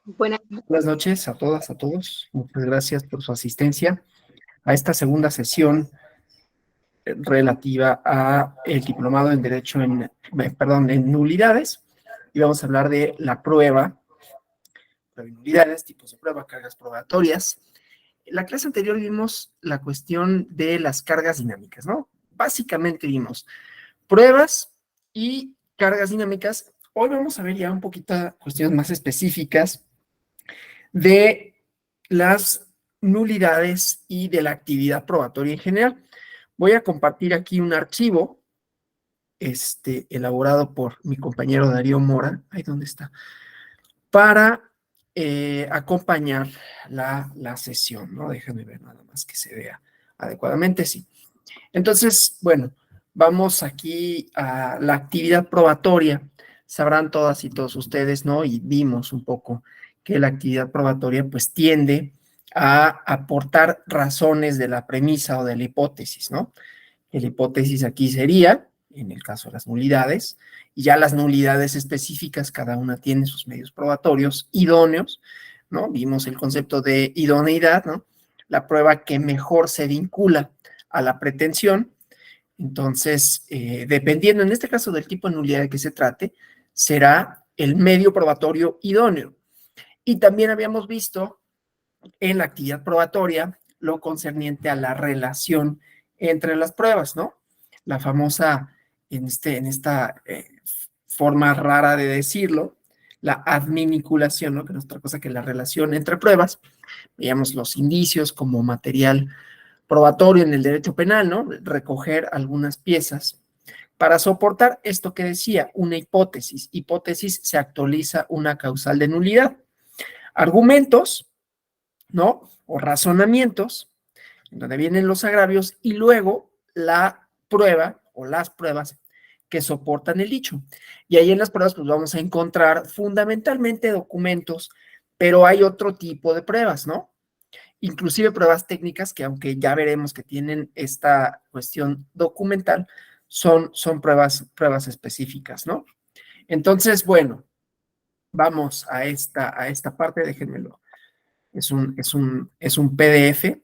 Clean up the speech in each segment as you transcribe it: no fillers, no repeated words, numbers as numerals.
Buenas, Buenas noches a todas, a todos. Muchas gracias por su asistencia a esta segunda sesión relativa a el diplomado en Derecho en nulidades. Y vamos a hablar de la prueba de nulidades, tipos de prueba, cargas probatorias. En la clase anterior vimos la cuestión de las cargas dinámicas, ¿no? Básicamente vimos pruebas y cargas dinámicas. Hoy vamos a ver ya un poquito cuestiones más específicas de las nulidades y de la actividad probatoria en general. Voy a compartir aquí un archivo elaborado por mi compañero Darío Mora, ahí donde está, para acompañar la sesión, ¿no? Déjame ver nada más que se vea adecuadamente, sí. Entonces, bueno, vamos aquí a la actividad probatoria. Sabrán todas y todos ustedes, ¿no? Y vimos un poco que la actividad probatoria pues tiende a aportar razones de la premisa o de la hipótesis, ¿no? La hipótesis aquí sería, en el caso de las nulidades, y ya las nulidades específicas, cada una tiene sus medios probatorios idóneos, ¿no? Vimos el concepto de idoneidad, ¿no? La prueba que mejor se vincula a la pretensión. Entonces, dependiendo en este caso del tipo de nulidad de que se trate, será el medio probatorio idóneo. Y también habíamos visto en la actividad probatoria lo concerniente a la relación entre las pruebas, ¿no? La famosa, en esta forma rara de decirlo, la adminiculación, ¿no? Que no es otra cosa que la relación entre pruebas. Veíamos los indicios como material probatorio en el derecho penal, ¿no? Recoger algunas piezas para soportar esto que decía, una hipótesis. Hipótesis se actualiza una causal de nulidad. Argumentos, ¿no? O razonamientos, donde vienen los agravios, y luego la prueba o las pruebas que soportan el dicho. Y ahí en las pruebas pues vamos a encontrar fundamentalmente documentos, pero hay otro tipo de pruebas, ¿no? Inclusive pruebas técnicas que aunque ya veremos que tienen esta cuestión documental, son pruebas específicas, ¿no? Entonces, bueno, vamos a esta parte, déjenmelo. Es un PDF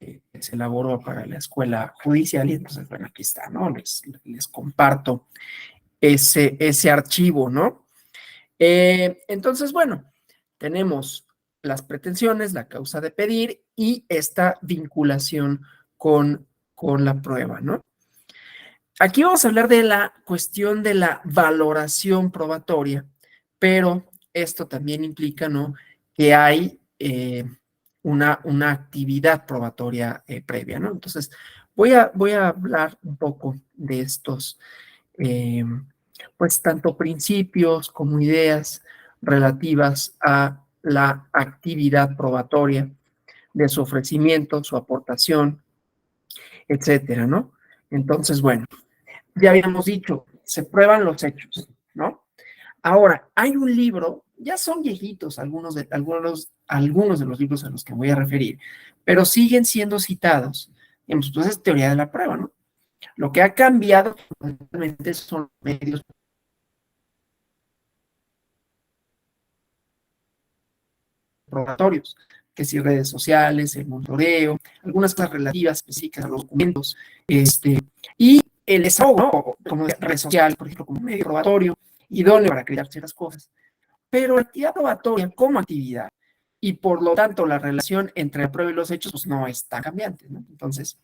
que se elaboró para la escuela judicial y entonces, bueno, aquí está, ¿no? Les comparto ese archivo, ¿no? Entonces, bueno, tenemos las pretensiones, la causa de pedir y esta vinculación con la prueba, ¿no? Aquí vamos a hablar de la cuestión de la valoración probatoria, pero esto también implica, ¿no? Que hay una actividad probatoria previa, ¿no? Entonces, voy a hablar un poco de estos eh, pues tanto principios como ideas relativas a la actividad probatoria, de su ofrecimiento, su aportación, etcétera, ¿no? Entonces, bueno, ya habíamos dicho, se prueban los hechos, ¿no? Ahora, hay un libro, ya son viejitos algunos de los libros a los que voy a referir, pero siguen siendo citados. Digamos, pues es teoría de la prueba, ¿no? Lo que ha cambiado fundamentalmente son medios probatorios, que si redes sociales, el monitoreo, algunas cosas relativas específicas a los documentos, y el desahogo, ¿no? Como red social, por ejemplo, como medio probatorio, idóneo para crear ciertas cosas. Pero la actividad probatoria como actividad, y por lo tanto la relación entre la prueba y los hechos, pues no es tan cambiante, ¿no? Entonces,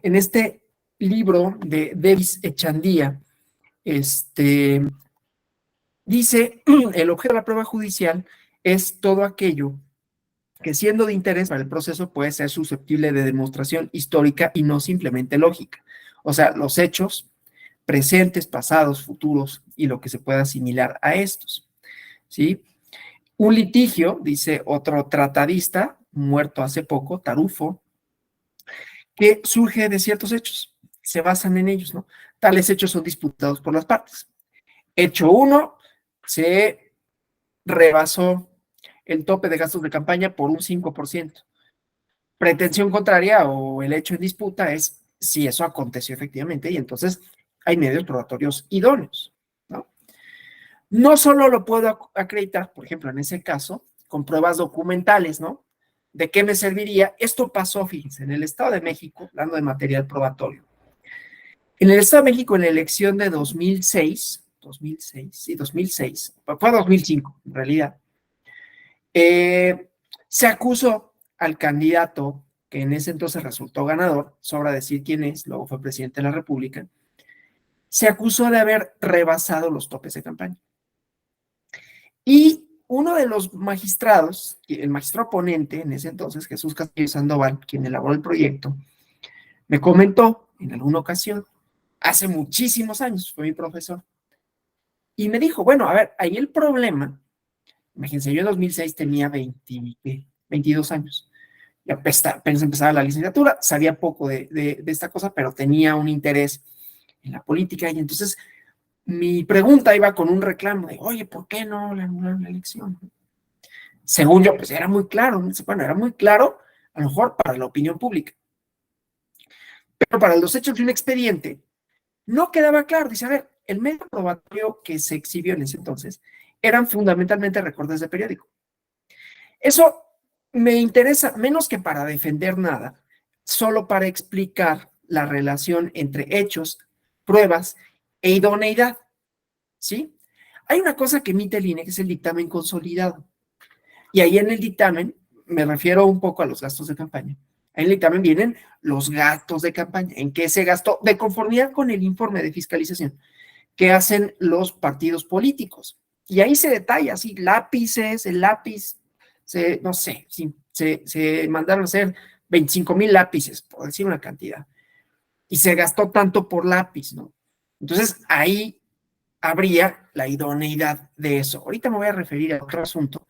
en este libro de Davis Echandía, dice, el objeto de la prueba judicial es todo aquello que siendo de interés para el proceso puede ser susceptible de demostración histórica y no simplemente lógica. O sea, los hechos presentes, pasados, futuros y lo que se pueda asimilar a estos, ¿sí? Un litigio, dice otro tratadista, muerto hace poco, Tarufo, que surge de ciertos hechos, se basan en ellos, ¿no? Tales hechos son disputados por las partes. Hecho uno, se rebasó el tope de gastos de campaña por un 5%. Pretensión contraria o el hecho en disputa es si eso aconteció efectivamente y entonces hay medios probatorios idóneos, ¿no? No solo lo puedo acreditar, por ejemplo, en ese caso, con pruebas documentales, ¿no? ¿De qué me serviría? Esto pasó, fíjense, en el Estado de México, hablando de material probatorio. En el Estado de México, en la elección de 2006, fue 2005, en realidad, se acusó al candidato que en ese entonces resultó ganador, sobra decir quién es, luego fue presidente de la República, se acusó de haber rebasado los topes de campaña. Y uno de los magistrados, el magistrado ponente en ese entonces, Jesús Castillo Sandoval, quien elaboró el proyecto, me comentó en alguna ocasión, hace muchísimos años, fue mi profesor, y me dijo, bueno, a ver, ahí el problema, imagínense, yo en 2006 tenía 22 años, ya apenas empezaba la licenciatura, sabía poco de esta cosa, pero tenía un interés en la política, y entonces mi pregunta iba con un reclamo de, oye, ¿por qué no le anularon la elección? Según yo, pues era muy claro, bueno, era muy claro, a lo mejor para la opinión pública, pero para los hechos de un expediente, no quedaba claro. Dice, a ver, el medio probatorio que se exhibió en ese entonces eran fundamentalmente recortes de periódico. Eso me interesa menos que para defender nada, solo para explicar la relación entre hechos, pruebas e idoneidad, ¿sí? Hay una cosa que emite el INE, que es el dictamen consolidado. Y ahí en el dictamen, me refiero un poco a los gastos de campaña. En el dictamen vienen los gastos de campaña, en qué se gastó, de conformidad con el informe de fiscalización que hacen los partidos políticos. Y ahí se detalla, así, lápices, el lápiz, no sé, se mandaron a hacer 25,000 lápices, por decir una cantidad. Y se gastó tanto por lápiz, ¿no? Entonces, ahí habría la idoneidad de eso. Ahorita me voy a referir a otro asunto.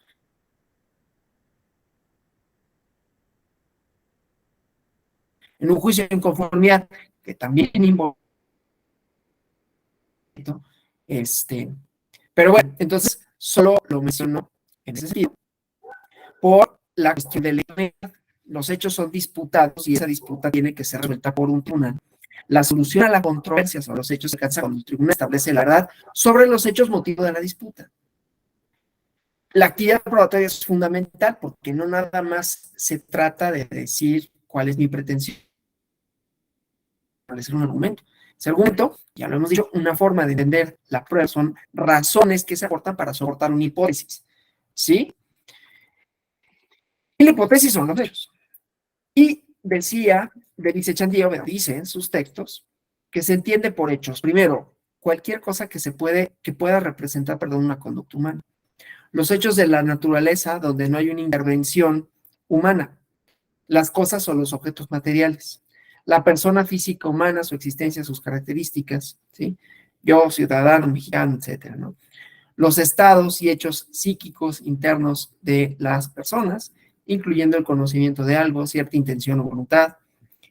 En un juicio de inconformidad, que también involucra, este, pero bueno, entonces solo lo menciono en ese sentido, por la cuestión de ley. Los hechos son disputados y esa disputa tiene que ser resuelta por un tribunal. La solución a la controversia sobre los hechos se alcanza cuando el tribunal establece la verdad sobre los hechos motivo de la disputa. La actividad probatoria es fundamental porque no nada más se trata de decir cuál es mi pretensión, establecer un argumento. Ese argumento, ya lo hemos dicho, una forma de entender la prueba son razones que se aportan para soportar una hipótesis, ¿sí? Y la hipótesis son los hechos. Y decía, Belice Chandío, dice en sus textos, que se entiende por hechos. Primero, cualquier cosa que pueda representar, perdón, una conducta humana. Los hechos de la naturaleza, donde no hay una intervención humana. Las cosas o los objetos materiales. La persona física humana, su existencia, sus características, ¿sí? Yo, ciudadano, mexicano, etcétera, ¿no? Los estados y hechos psíquicos internos de las personas, incluyendo el conocimiento de algo, cierta intención o voluntad,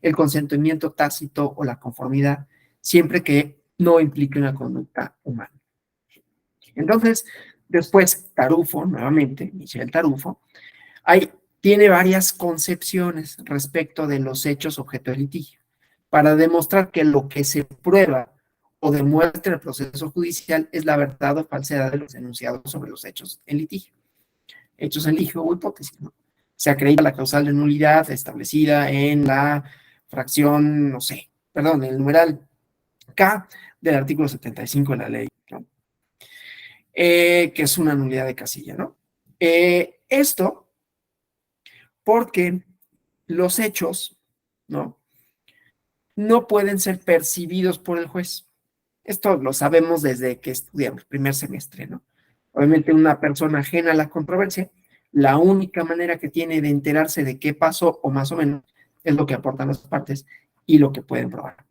el consentimiento tácito o la conformidad, siempre que no implique una conducta humana. Entonces, después, Tarufo, nuevamente, Michel Tarufo, tiene varias concepciones respecto de los hechos objeto de litigio, para demostrar que lo que se prueba o demuestra el proceso judicial es la verdad o falsedad de los enunciados sobre los hechos en litigio. Hechos en litigio o hipótesis, ¿no? Se acredita la causal de nulidad establecida en la fracción, no sé, perdón, el numeral K del artículo 75 de la ley, ¿no? Que es una nulidad de casilla, ¿no? Esto porque los hechos, ¿no? No pueden ser percibidos por el juez. Esto lo sabemos desde que estudiamos primer semestre, ¿no? Obviamente una persona ajena a la controversia, la única manera que tiene de enterarse de qué pasó, o más o menos, es lo que aportan las partes y lo que pueden probar.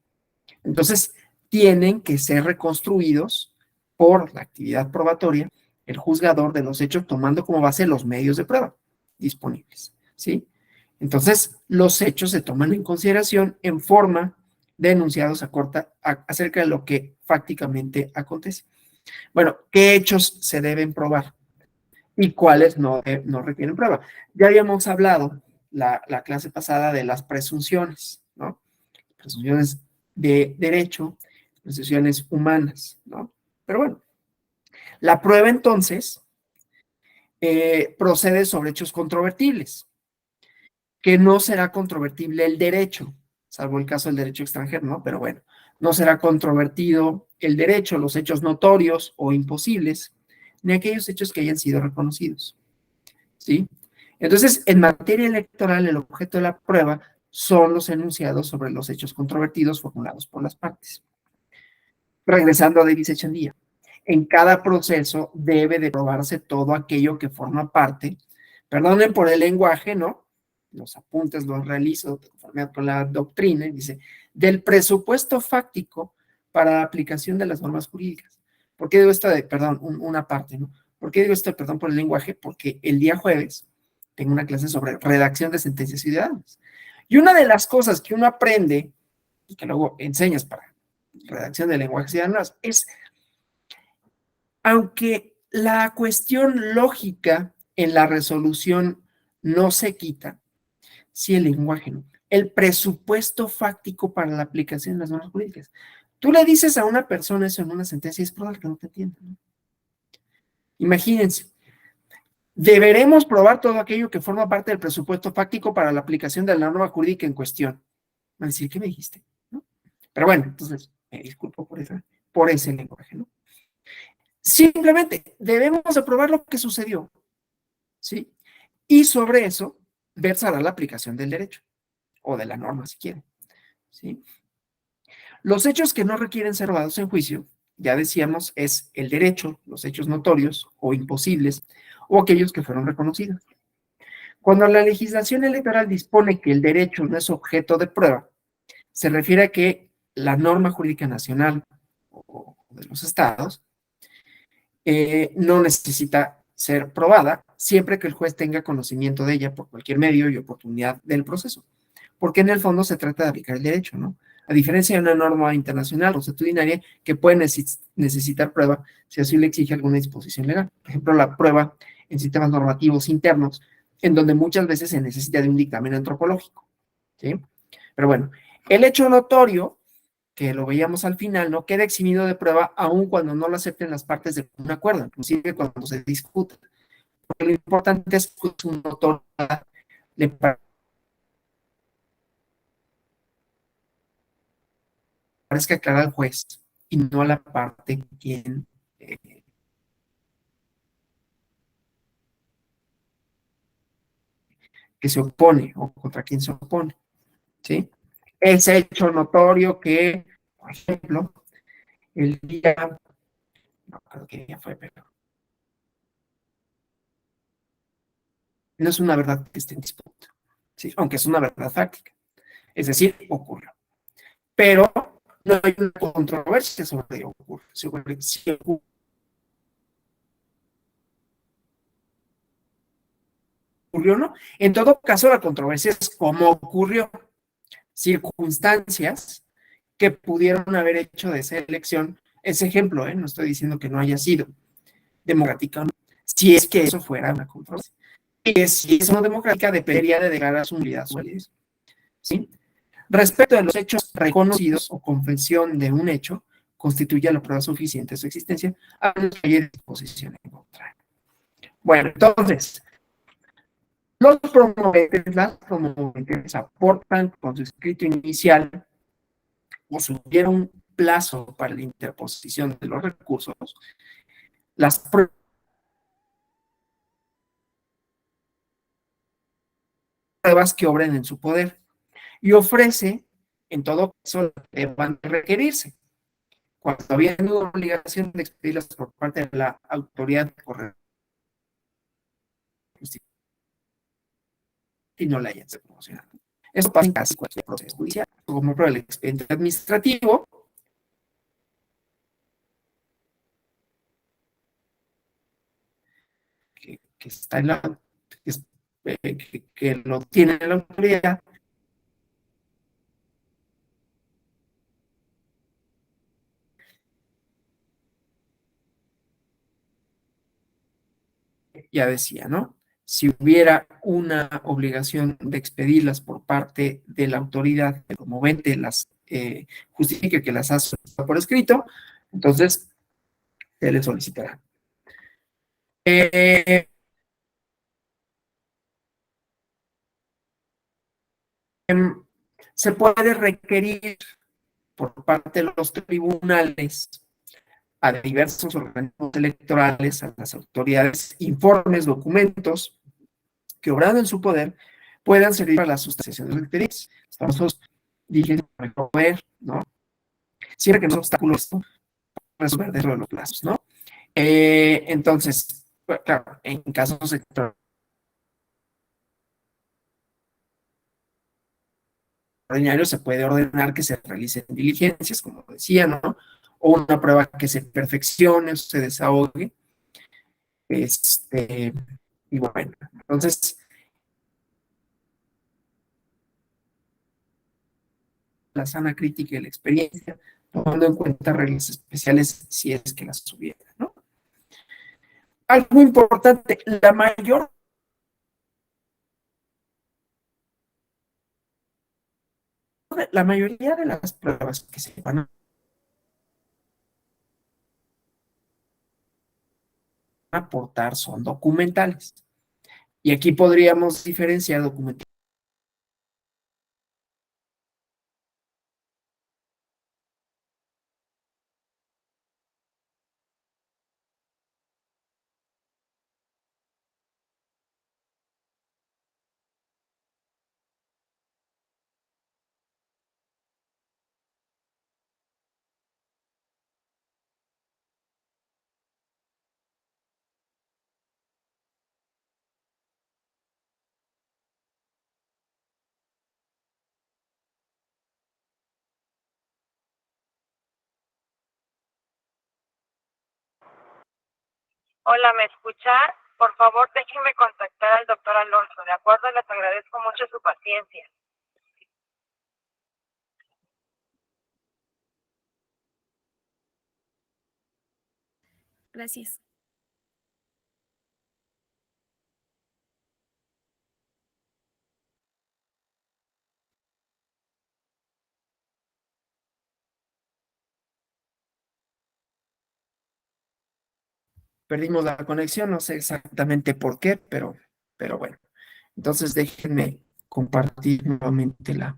Entonces, tienen que ser reconstruidos por la actividad probatoria, el juzgador de los hechos, tomando como base los medios de prueba disponibles, ¿sí? Entonces, los hechos se toman en consideración en forma de enunciados acerca de lo que fácticamente acontece. Bueno, ¿qué hechos se deben probar y cuáles no requieren prueba? Ya habíamos hablado la clase pasada de las presunciones, ¿no? Presunciones de derecho, presunciones humanas, ¿no? Pero bueno, La prueba, entonces, procede sobre hechos controvertibles, que no será controvertible el derecho, salvo el caso del derecho extranjero, ¿no? Pero bueno, no será controvertido el derecho, los hechos notorios o imposibles, ni aquellos hechos que hayan sido reconocidos, ¿sí? Entonces, en materia electoral, el objeto de la prueba son los enunciados sobre los hechos controvertidos formulados por las partes. Regresando a Davis Echandía, en cada proceso debe de probarse todo aquello que forma parte, perdonen por el lenguaje, ¿no? Los apuntes los realizo conforme con la doctrina, y dice, del presupuesto fáctico para la aplicación de las normas jurídicas. ¿Por qué digo esto de, perdón, una parte, ¿no? ¿Por qué digo esto de perdón por el lenguaje? Porque el día jueves tengo una clase sobre redacción de sentencias ciudadanas. Y una de las cosas que uno aprende y que luego enseñas para redacción de lenguajes ciudadanos es, aunque la cuestión lógica en la resolución no se quita, sí el lenguaje, ¿no? El presupuesto fáctico para la aplicación de las normas jurídicas. Tú le dices a una persona eso en una sentencia y es probable que no te entienda, ¿no? Imagínense, deberemos probar todo aquello que forma parte del presupuesto fáctico para la aplicación de la norma jurídica en cuestión. Van a decir, ¿qué me dijiste? ¿No? Pero bueno, entonces, me disculpo por ese lenguaje, ¿no? Simplemente debemos aprobar lo que sucedió, ¿sí? Y sobre eso versará la aplicación del derecho, o de la norma, si quieren, ¿sí? Los hechos que no requieren ser probados en juicio, ya decíamos, es el derecho, los hechos notorios o imposibles, o aquellos que fueron reconocidos. Cuando la legislación electoral dispone que el derecho no es objeto de prueba, se refiere a que la norma jurídica nacional o de los estados no necesita ser probada siempre que el juez tenga conocimiento de ella por cualquier medio y oportunidad del proceso, porque en el fondo se trata de aplicar el derecho, ¿no? A diferencia de una norma internacional o consuetudinaria que puede necesitar prueba si así le exige alguna disposición legal. Por ejemplo, la prueba en sistemas normativos internos, en donde muchas veces se necesita de un dictamen antropológico, ¿sí? Pero bueno, el hecho notorio, que lo veíamos al final, no queda eximido de prueba aun cuando no lo acepten las partes de un acuerdo, inclusive cuando se discuta. Porque lo importante es que un notorio le parezca clara al juez y no a la parte quien que se opone o contra quien se opone, ¿sí? Es hecho notorio que, por ejemplo, el día, no creo qué día fue, pero no es una verdad que esté en disputa, ¿sí? Aunque es una verdad fáctica, es decir, ocurrió. Pero no hay una controversia sobre si ocurrió o no. En todo caso, la controversia es cómo ocurrió, circunstancias que pudieron haber hecho de esa elección ese ejemplo, no estoy diciendo que no haya sido democrática, ¿no? Si es que eso fuera una controversia. Y si es no democrática, dependería de declarar su nulidad, ¿sí? Respecto de los hechos reconocidos o confesión de un hecho, constituye la prueba suficiente de su existencia a la que haya disposición en contra. Bueno, entonces, las promoventes aportan con su escrito inicial o sugieren un plazo para la interposición de los recursos, las pruebas que obren en su poder y ofrece, en todo caso, deban requerirse. Cuando habiendo una obligación de expedirlas por parte de la autoridad correspondiente y no la hayan promocionado. Eso pasa en casi cualquier proceso judicial, como por el expediente administrativo, que está en la, que lo tiene la autoridad, ya decía, ¿no? Si hubiera una obligación de expedirlas por parte de la autoridad, el promovente las justifique que las hace por escrito, entonces se le solicitará. Eh, Se puede requerir por parte de los tribunales a diversos organismos electorales, a las autoridades, informes, documentos que obrando en su poder puedan servir para la sustanciación de los criterios. Estamos dirigiendo a resolver, ¿no? Siempre que no obstáculos resolver dentro de los plazos, ¿no? Entonces, pues, claro, en casos extraordinarios se puede ordenar que se realicen diligencias, como decía, ¿no? O una prueba que se perfeccione, o se desahogue. Y bueno, entonces, la sana crítica y la experiencia, tomando en cuenta reglas especiales si es que las hubiera, ¿no? Algo importante, la mayoría de las pruebas que se van a aportar son documentales. Y aquí podríamos diferenciar documentales. Hola, ¿me escucha? Por favor, déjenme contactar al doctor Alonso, ¿de acuerdo? Les agradezco mucho su paciencia. Gracias. Perdimos la conexión, no sé exactamente por qué, pero bueno. Entonces déjenme compartir nuevamente la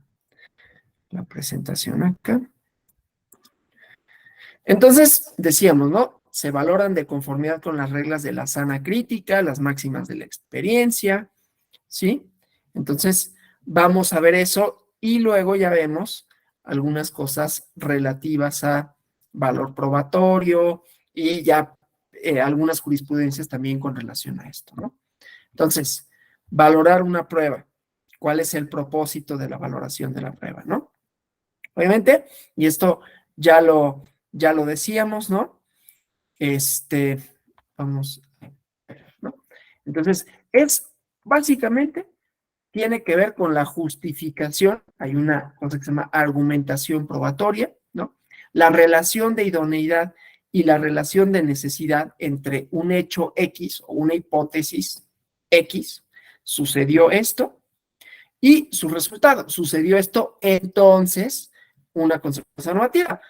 presentación acá. Entonces, decíamos, ¿no? Se valoran de conformidad con las reglas de la sana crítica, las máximas de la experiencia, ¿sí? Entonces, vamos a ver eso y luego ya vemos algunas cosas relativas a valor probatorio y ya algunas jurisprudencias también con relación a esto, ¿no? Entonces, valorar una prueba. ¿Cuál es el propósito de la valoración de la prueba, no? Obviamente, y esto ya lo, ya lo decíamos, ¿no? Este, vamos a ver, ¿no? Entonces, es básicamente tiene que ver con la justificación, hay una cosa que se llama argumentación probatoria, ¿no? La relación de idoneidad y la relación de necesidad entre un hecho X o una hipótesis X, sucedió esto y su resultado, sucedió esto, entonces una consecuencia normativa.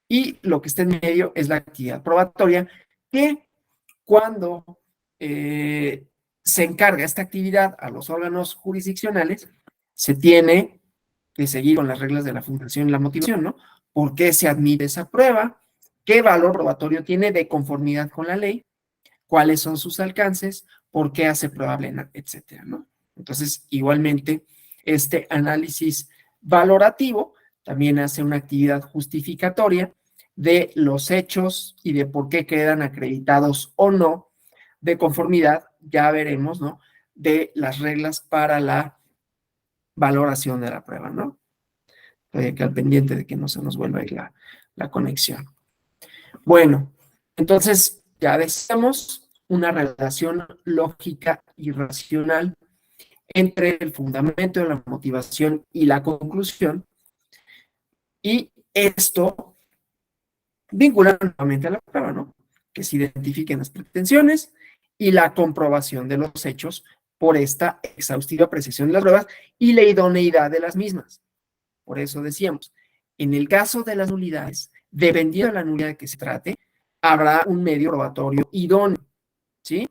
Y lo que está en medio es la actividad probatoria, que cuando se encarga esta actividad a los órganos jurisdiccionales, se tiene que seguir con las reglas de la fundación y la motivación, ¿no? ¿Por qué se admite esa prueba? ¿Qué valor probatorio tiene de conformidad con la ley? ¿Cuáles son sus alcances? ¿Por qué hace probable? Etcétera, ¿no? Entonces, igualmente, este análisis valorativo también hace una actividad justificatoria de los hechos y de por qué quedan acreditados o no de conformidad, ya veremos, ¿no? De las reglas para la valoración de la prueba, ¿no? Estoy aquí al pendiente de que no se nos vuelva a ir la conexión. Bueno, entonces ya decíamos una relación lógica y racional entre el fundamento de la motivación y la conclusión, y esto vincula nuevamente a la prueba, ¿no? Que se identifiquen las pretensiones y la comprobación de los hechos por esta exhaustiva apreciación de las pruebas y la idoneidad de las mismas. Por eso decíamos, en el caso de las nulidades, dependiendo de la nulidad de que se trate, habrá un medio probatorio idóneo. ¿sí?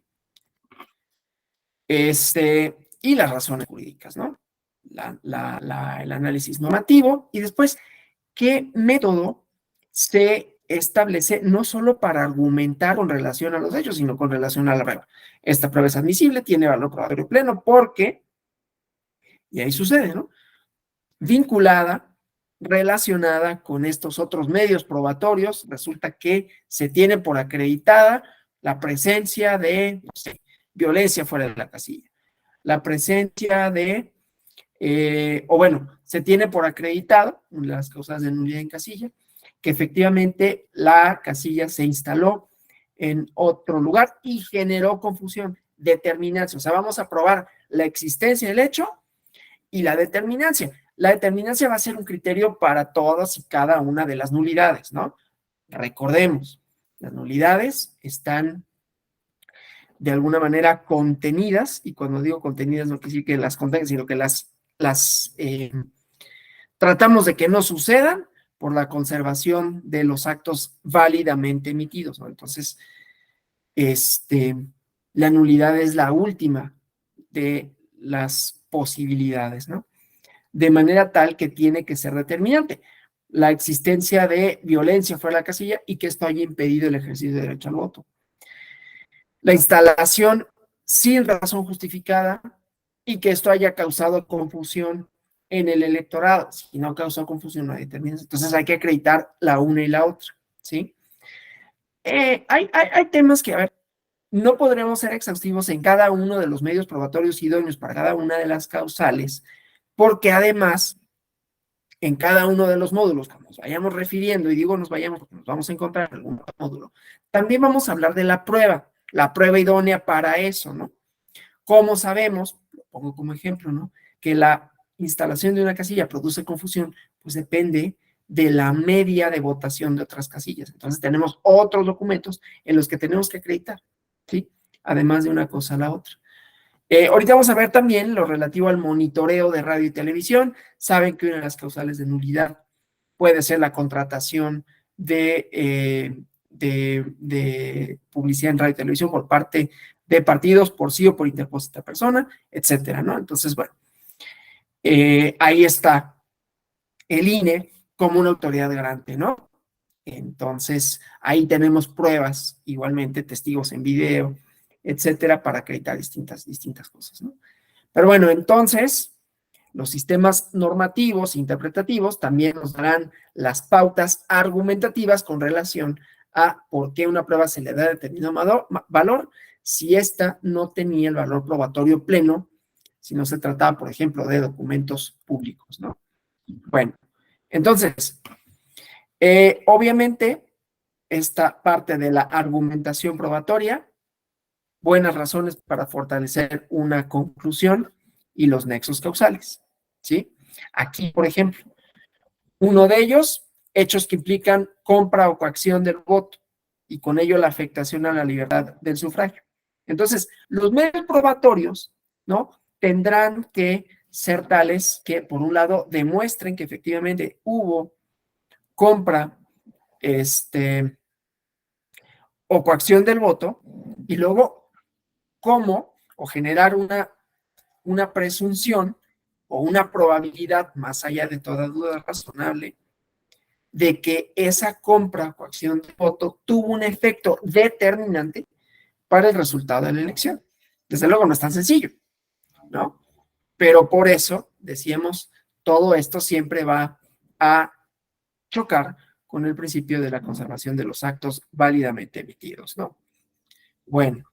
Y las razones jurídicas, ¿no? El análisis normativo y después, ¿qué método se establece no solo para argumentar con relación a los hechos, sino con relación a la prueba? Esta prueba es admisible, tiene valor probatorio pleno porque, y ahí sucede, ¿no? Vinculada, relacionada con estos otros medios probatorios, resulta que se tiene por acreditada la presencia de, no sé, violencia fuera de la casilla, la presencia de, o bueno, se tiene por acreditado, las causas de nulidad en casilla, que efectivamente la casilla se instaló en otro lugar y generó confusión, determinancia. O sea, vamos a probar la existencia del hecho y la determinancia. La determinancia va a ser un criterio para todas y cada una de las nulidades, ¿no? Recordemos, las nulidades están de alguna manera contenidas, y cuando digo contenidas no quiere decir que las contengan, sino que las tratamos de que no sucedan por la conservación de los actos válidamente emitidos, ¿no? Entonces, la nulidad es la última de las posibilidades, ¿no? De manera tal que tiene que ser determinante la existencia de violencia fuera de la casilla y que esto haya impedido el ejercicio de derecho al voto. La instalación sin razón justificada y que esto haya causado confusión en el electorado. Si no causó confusión, no hay determinación. Entonces hay que acreditar la una y la otra, ¿sí? Hay temas que, a ver, no podremos ser exhaustivos en cada uno de los medios probatorios idóneos para cada una de las causales, porque además, en cada uno de los módulos, cuando nos vayamos refiriendo, y digo nos vayamos porque nos vamos a encontrar en algún módulo, también vamos a hablar de la prueba idónea para eso, ¿no? ¿Cómo sabemos? Lo pongo como ejemplo, ¿no? Que la instalación de una casilla produce confusión, pues depende de la media de votación de otras casillas. Entonces tenemos otros documentos en los que tenemos que acreditar, ¿sí? Además de una cosa a la otra. Ahorita vamos a ver también lo relativo al monitoreo de radio y televisión. Saben que una de las causales de nulidad puede ser la contratación de publicidad en radio y televisión por parte de partidos por sí o por interposición de persona, etcétera, ¿no? Entonces, bueno, ahí está el INE como una autoridad garante, ¿no? Entonces, ahí tenemos pruebas, igualmente testigos en video, etcétera, para acreditar distintas cosas, ¿no? Pero bueno, entonces, los sistemas normativos, interpretativos, también nos darán las pautas argumentativas con relación a por qué una prueba se le da determinado valor si ésta no tenía el valor probatorio pleno, si no se trataba, por ejemplo, de documentos públicos, ¿no? Bueno, entonces, obviamente, esta parte de la argumentación probatoria, buenas razones para fortalecer una conclusión y los nexos causales, ¿sí? Aquí, por ejemplo, uno de ellos, hechos que implican compra o coacción del voto y con ello la afectación a la libertad del sufragio. Entonces, los medios probatorios, ¿no? Tendrán que ser tales que, por un lado, demuestren que efectivamente hubo compra, o coacción del voto, y luego cómo o generar una presunción o una probabilidad más allá de toda duda razonable de que esa compra o coacción de voto tuvo un efecto determinante para el resultado de la elección. Desde luego no es tan sencillo, ¿no? Pero por eso, decíamos, todo esto siempre va a chocar con el principio de la conservación de los actos válidamente emitidos, ¿no? Bueno,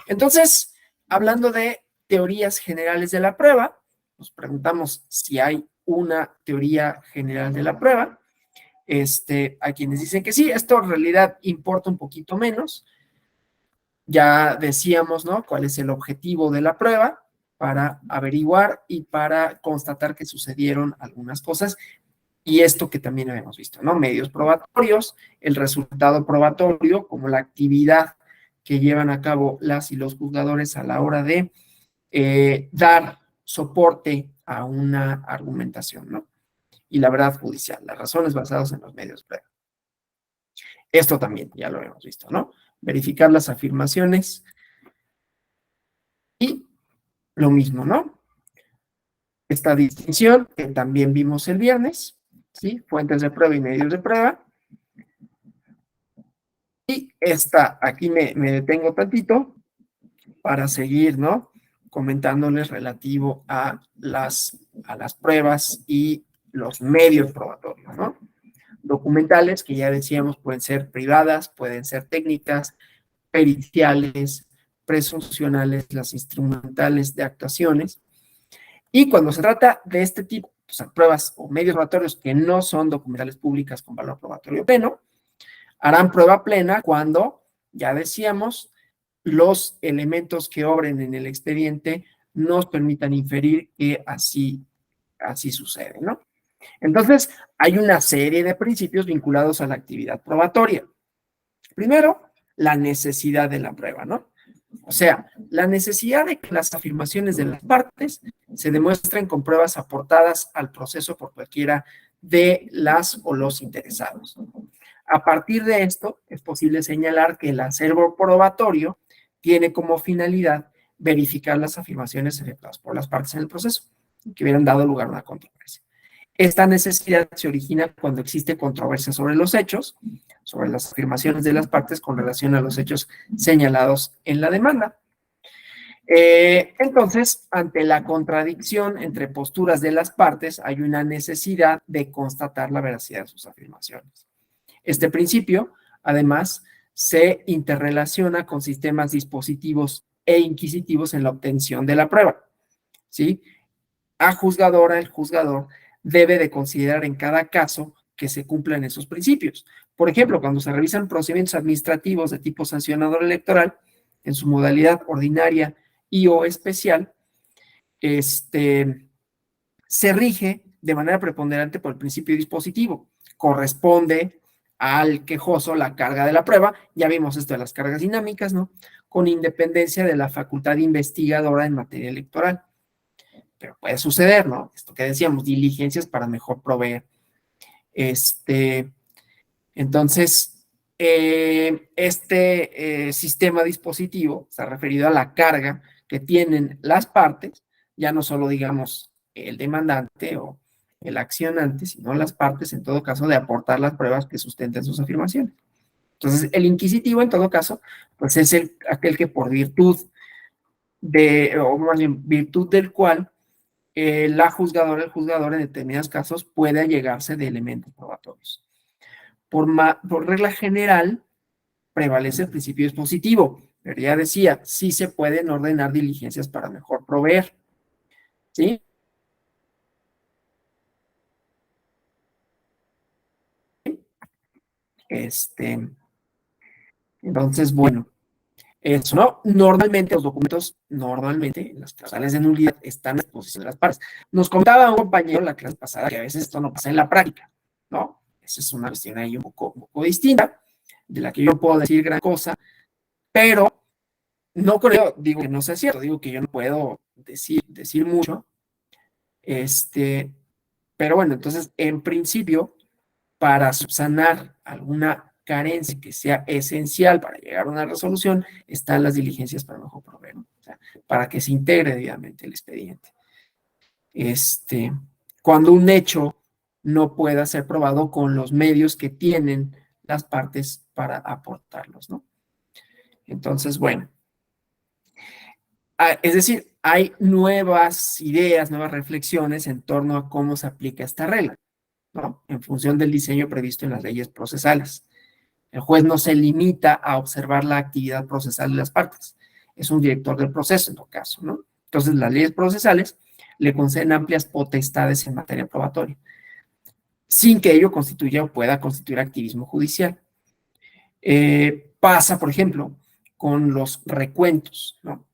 entonces, hablando de teorías generales de la prueba, nos preguntamos si hay una teoría general de la prueba. Hay quienes dicen que sí, esto en realidad importa un poquito menos. Ya decíamos, ¿no? ¿Cuál es el objetivo de la prueba? Para averiguar y para constatar que sucedieron algunas cosas. Y esto que también habíamos visto, ¿no? Medios probatorios, el resultado probatorio, como la actividad que llevan a cabo las y los juzgadores a la hora de dar soporte a una argumentación, ¿no? Y la verdad judicial, las razones basadas en los medios prueba. Esto también ya lo hemos visto, ¿no? verificar las afirmaciones y lo mismo, ¿no? Esta distinción que también vimos el viernes, ¿sí? Fuentes de prueba y medios de prueba. Y esta, aquí me detengo tantito para seguir, ¿no? Comentándoles relativo a las pruebas y los medios probatorios, ¿no? Documentales, que ya decíamos, pueden ser privadas, pueden ser técnicas, periciales, presuncionales, las instrumentales de actuaciones. Y cuando se trata de este tipo, o sea, pruebas o medios probatorios que no son documentales públicas con valor probatorio pleno, harán prueba plena cuando, ya decíamos, los elementos que obren en el expediente nos permitan inferir que así sucede, ¿no? Entonces, hay una serie de principios vinculados a la actividad probatoria. Primero, la necesidad de la prueba, ¿no? O sea, la necesidad de que las afirmaciones de las partes se demuestren con pruebas aportadas al proceso por cualquiera de las o los interesados. A partir de esto, es posible señalar que el acervo probatorio tiene como finalidad verificar las afirmaciones efectuadas por las partes en el proceso, que hubieran dado lugar a una controversia. Esta necesidad se origina cuando existe controversia sobre los hechos, sobre las afirmaciones de las partes con relación a los hechos señalados en la demanda. Entonces, ante la contradicción entre posturas de las partes, hay una necesidad de constatar la veracidad de sus afirmaciones. Este principio, además, se interrelaciona con sistemas dispositivos e inquisitivos en la obtención de la prueba, ¿sí? A juzgadora, el juzgador debe de considerar en cada caso que se cumplan esos principios. Por ejemplo, cuando se revisan procedimientos administrativos de tipo sancionador electoral, en su modalidad ordinaria y o especial, se rige de manera preponderante por el principio dispositivo. Corresponde al quejoso la carga de la prueba, ya vimos esto de las cargas dinámicas, ¿no? Con independencia de la facultad investigadora en materia electoral. Pero puede suceder, ¿no? Esto que decíamos, diligencias para mejor proveer. Entonces, sistema dispositivo está referido a la carga que tienen las partes, ya no solo, digamos, el demandante o el accionante, sino las partes, en todo caso, de aportar las pruebas que sustenten sus afirmaciones. Entonces, el inquisitivo, en todo caso, pues es aquel que por virtud o más bien, virtud del cual la juzgadora, el juzgador en determinados casos puede allegarse de elementos probatorios. Por regla general, prevalece el principio dispositivo, pero ya decía, sí se pueden ordenar diligencias para mejor proveer, ¿sí? Entonces, bueno, eso, ¿no? Normalmente los documentos, normalmente las causales de nulidad están a disposición de las partes. Nos contaba un compañero en la clase pasada que a veces esto no pasa en la práctica, ¿no? Esa es una cuestión ahí un poco distinta, de la que yo puedo decir gran cosa, pero no creo, digo que no sea cierto, digo que yo no puedo decir mucho, pero bueno, entonces, en principio, para subsanar alguna carencia que sea esencial para llegar a una resolución, están las diligencias para mejor proveer, ¿no? O sea, para que se integre debidamente el expediente. Cuando un hecho no pueda ser probado con los medios que tienen las partes para aportarlos, ¿no? Entonces, bueno. Es decir, hay nuevas ideas, nuevas reflexiones en torno a cómo se aplica esta regla, ¿no? En función del diseño previsto en las leyes procesales. El juez no se limita a observar la actividad procesal de las partes. Es un director del proceso, en todo caso, ¿no? Entonces, las leyes procesales le conceden amplias potestades en materia probatoria, sin que ello constituya o pueda constituir activismo judicial. Pasa, por ejemplo, con los recuentos, ¿no?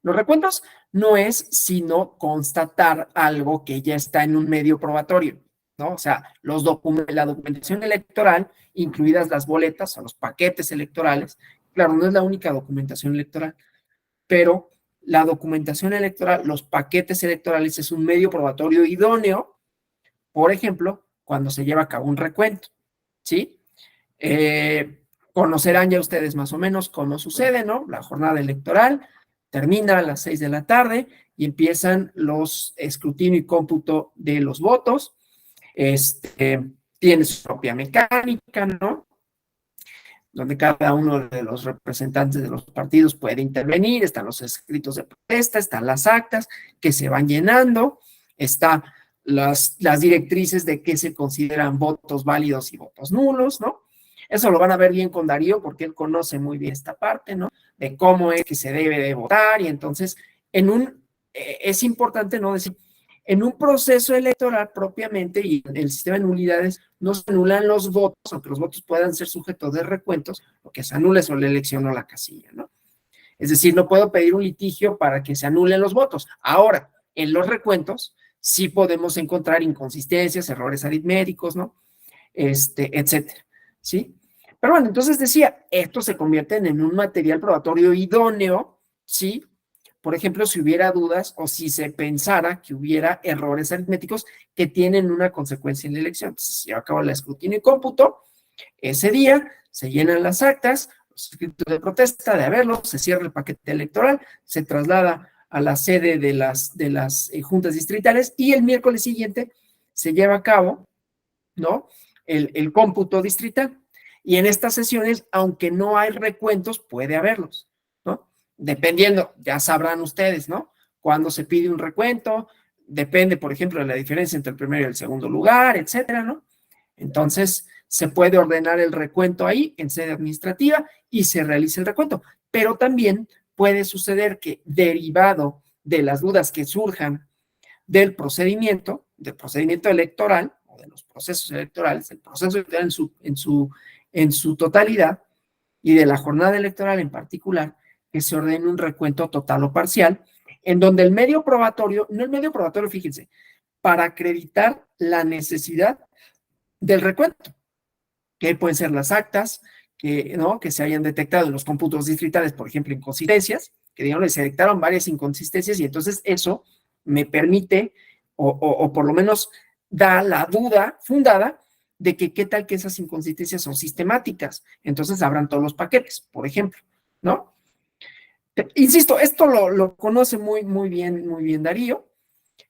Los recuentos no es sino constatar algo que ya está en un medio probatorio, ¿no? O sea, la documentación electoral, incluidas las boletas o los paquetes electorales, claro, no es la única documentación electoral, pero la documentación electoral, los paquetes electorales es un medio probatorio idóneo, por ejemplo, cuando se lleva a cabo un recuento, ¿sí? Conocerán ya ustedes más o menos cómo sucede, ¿no? La jornada electoral termina a las 6 de la tarde y empiezan los escrutinio y cómputo de los votos. Tiene su propia mecánica, ¿no? Donde cada uno de los representantes de los partidos puede intervenir, están los escritos de protesta, están las actas que se van llenando, están las directrices de qué se consideran votos válidos y votos nulos, ¿no? Eso lo van a ver bien con Darío porque él conoce muy bien esta parte, ¿no? De cómo es que se debe de votar y entonces es importante, ¿no? Decir, en un proceso electoral propiamente y en el sistema de nulidades no se anulan los votos, aunque los votos puedan ser sujetos de recuentos, lo que se anula es la elección o la casilla, ¿no? Es decir, no puedo pedir un litigio para que se anulen los votos. Ahora, en los recuentos sí podemos encontrar inconsistencias, errores aritméticos, ¿no? Etcétera, ¿sí? Pero bueno, entonces decía, esto se convierte en un material probatorio idóneo, ¿sí? Por ejemplo, si hubiera dudas o si se pensara que hubiera errores aritméticos que tienen una consecuencia en la elección. Entonces, se lleva a cabo el escrutinio y cómputo, ese día se llenan las actas, los escritos de protesta, de haberlo, se cierra el paquete electoral, se traslada a la sede de las juntas distritales y el miércoles siguiente se lleva a cabo, ¿no? El cómputo distrital. Y en estas sesiones, aunque no hay recuentos, puede haberlos, ¿no? Dependiendo, ya sabrán ustedes, ¿no? Cuando se pide un recuento, depende, por ejemplo, de la diferencia entre el primero y el segundo lugar, etcétera, ¿no? Entonces, se puede ordenar el recuento ahí en sede administrativa y se realiza el recuento. Pero también puede suceder que derivado de las dudas que surjan del procedimiento electoral, o de los procesos electorales, el proceso electoral en su totalidad, y de la jornada electoral en particular, que se ordene un recuento total o parcial, en donde el medio probatorio, no el medio probatorio, fíjense, para acreditar la necesidad del recuento, que pueden ser las actas, ¿no? Que se hayan detectado en los cómputos distritales, por ejemplo, inconsistencias, que digamos, se detectaron varias inconsistencias y entonces eso me permite, o por lo menos da la duda fundada de que qué tal que esas inconsistencias son sistemáticas. Entonces abran todos los paquetes, por ejemplo, ¿no? Insisto, esto lo conoce muy bien Darío.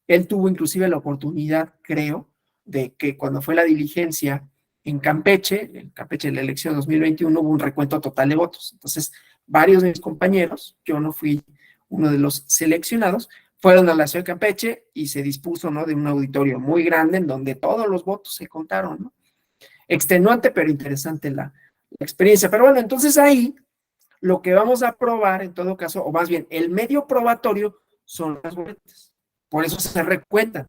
Él tuvo inclusive la oportunidad, creo, de que cuando fue la diligencia en Campeche de la elección 2021, hubo un recuento total de votos. Entonces, varios de mis compañeros, yo no fui uno de los seleccionados, fueron a la ciudad de Campeche y se dispuso, ¿no?, de un auditorio muy grande en donde todos los votos se contaron, ¿no? Extenuante, pero interesante la experiencia. Pero bueno, entonces ahí lo que vamos a probar en todo caso, o más bien el medio probatorio, son las boletas. Por eso se recuentan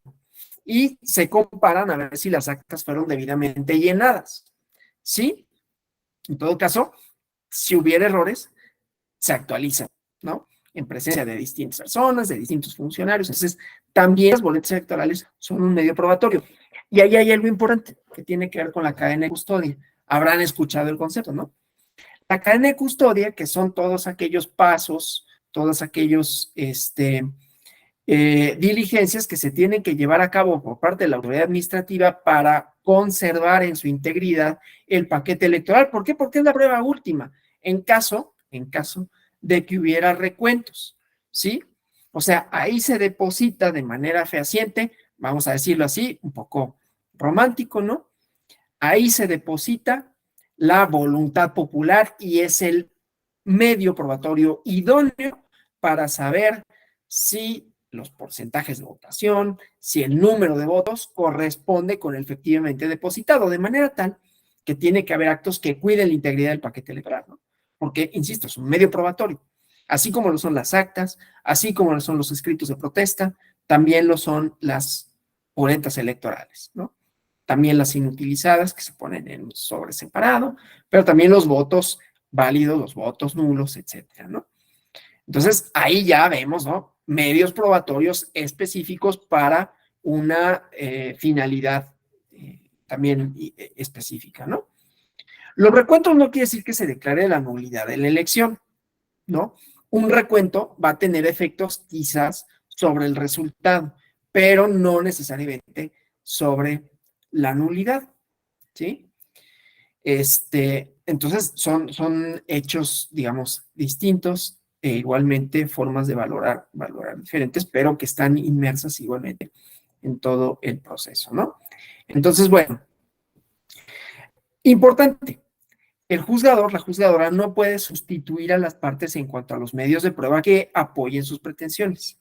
y se comparan a ver si las actas fueron debidamente llenadas. ¿Sí? En todo caso, si hubiera errores, se actualizan, ¿no? En presencia de distintas personas, de distintos funcionarios. Entonces, también las boletas electorales son un medio probatorio. Y ahí hay algo importante que tiene que ver con la cadena de custodia. Habrán escuchado el concepto, ¿no? La cadena de custodia, que son todos aquellos pasos, todos aquellos diligencias que se tienen que llevar a cabo por parte de la autoridad administrativa para conservar en su integridad el paquete electoral. ¿Por qué? Porque es la prueba última en caso de que hubiera recuentos, ¿sí? O sea, ahí se deposita de manera fehaciente, vamos a decirlo así, un poco romántico, ¿no? Ahí se deposita la voluntad popular y es el medio probatorio idóneo para saber si los porcentajes de votación, si el número de votos corresponde con el efectivamente depositado, de manera tal que tiene que haber actos que cuiden la integridad del paquete electoral, ¿no? Porque, insisto, es un medio probatorio, así como lo son las actas, así como lo son los escritos de protesta, también lo son las boletas electorales, ¿no? También las inutilizadas que se ponen en sobre separado, pero también los votos válidos, los votos nulos, etcétera, ¿no? Entonces, ahí ya vemos, ¿no?, medios probatorios específicos para una finalidad también específica, ¿no? Los recuentos no quiere decir que se declare la nulidad de la elección, ¿no? Un recuento va a tener efectos quizás sobre el resultado, pero no necesariamente sobre la nulidad, ¿sí? Entonces, son hechos, digamos, distintos e igualmente formas de valorar diferentes, pero que están inmersas igualmente en todo el proceso, ¿no? Entonces, bueno, importante, el juzgador, la juzgadora no puede sustituir a las partes en cuanto a los medios de prueba que apoyen sus pretensiones.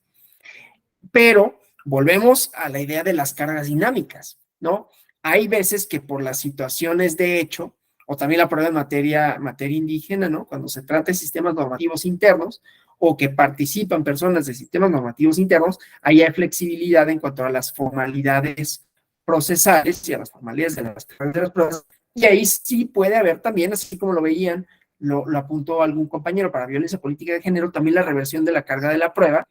Pero volvemos a la idea de las cargas dinámicas, ¿no? Hay veces que por las situaciones de hecho, o también la prueba en materia indígena, ¿no? Cuando se trata de sistemas normativos internos o que participan personas de sistemas normativos internos, ahí hay flexibilidad en cuanto a las formalidades procesales y a las formalidades de las pruebas. Y ahí sí puede haber también, así como lo veían, lo apuntó algún compañero para violencia política de género, también la reversión de la carga de la prueba,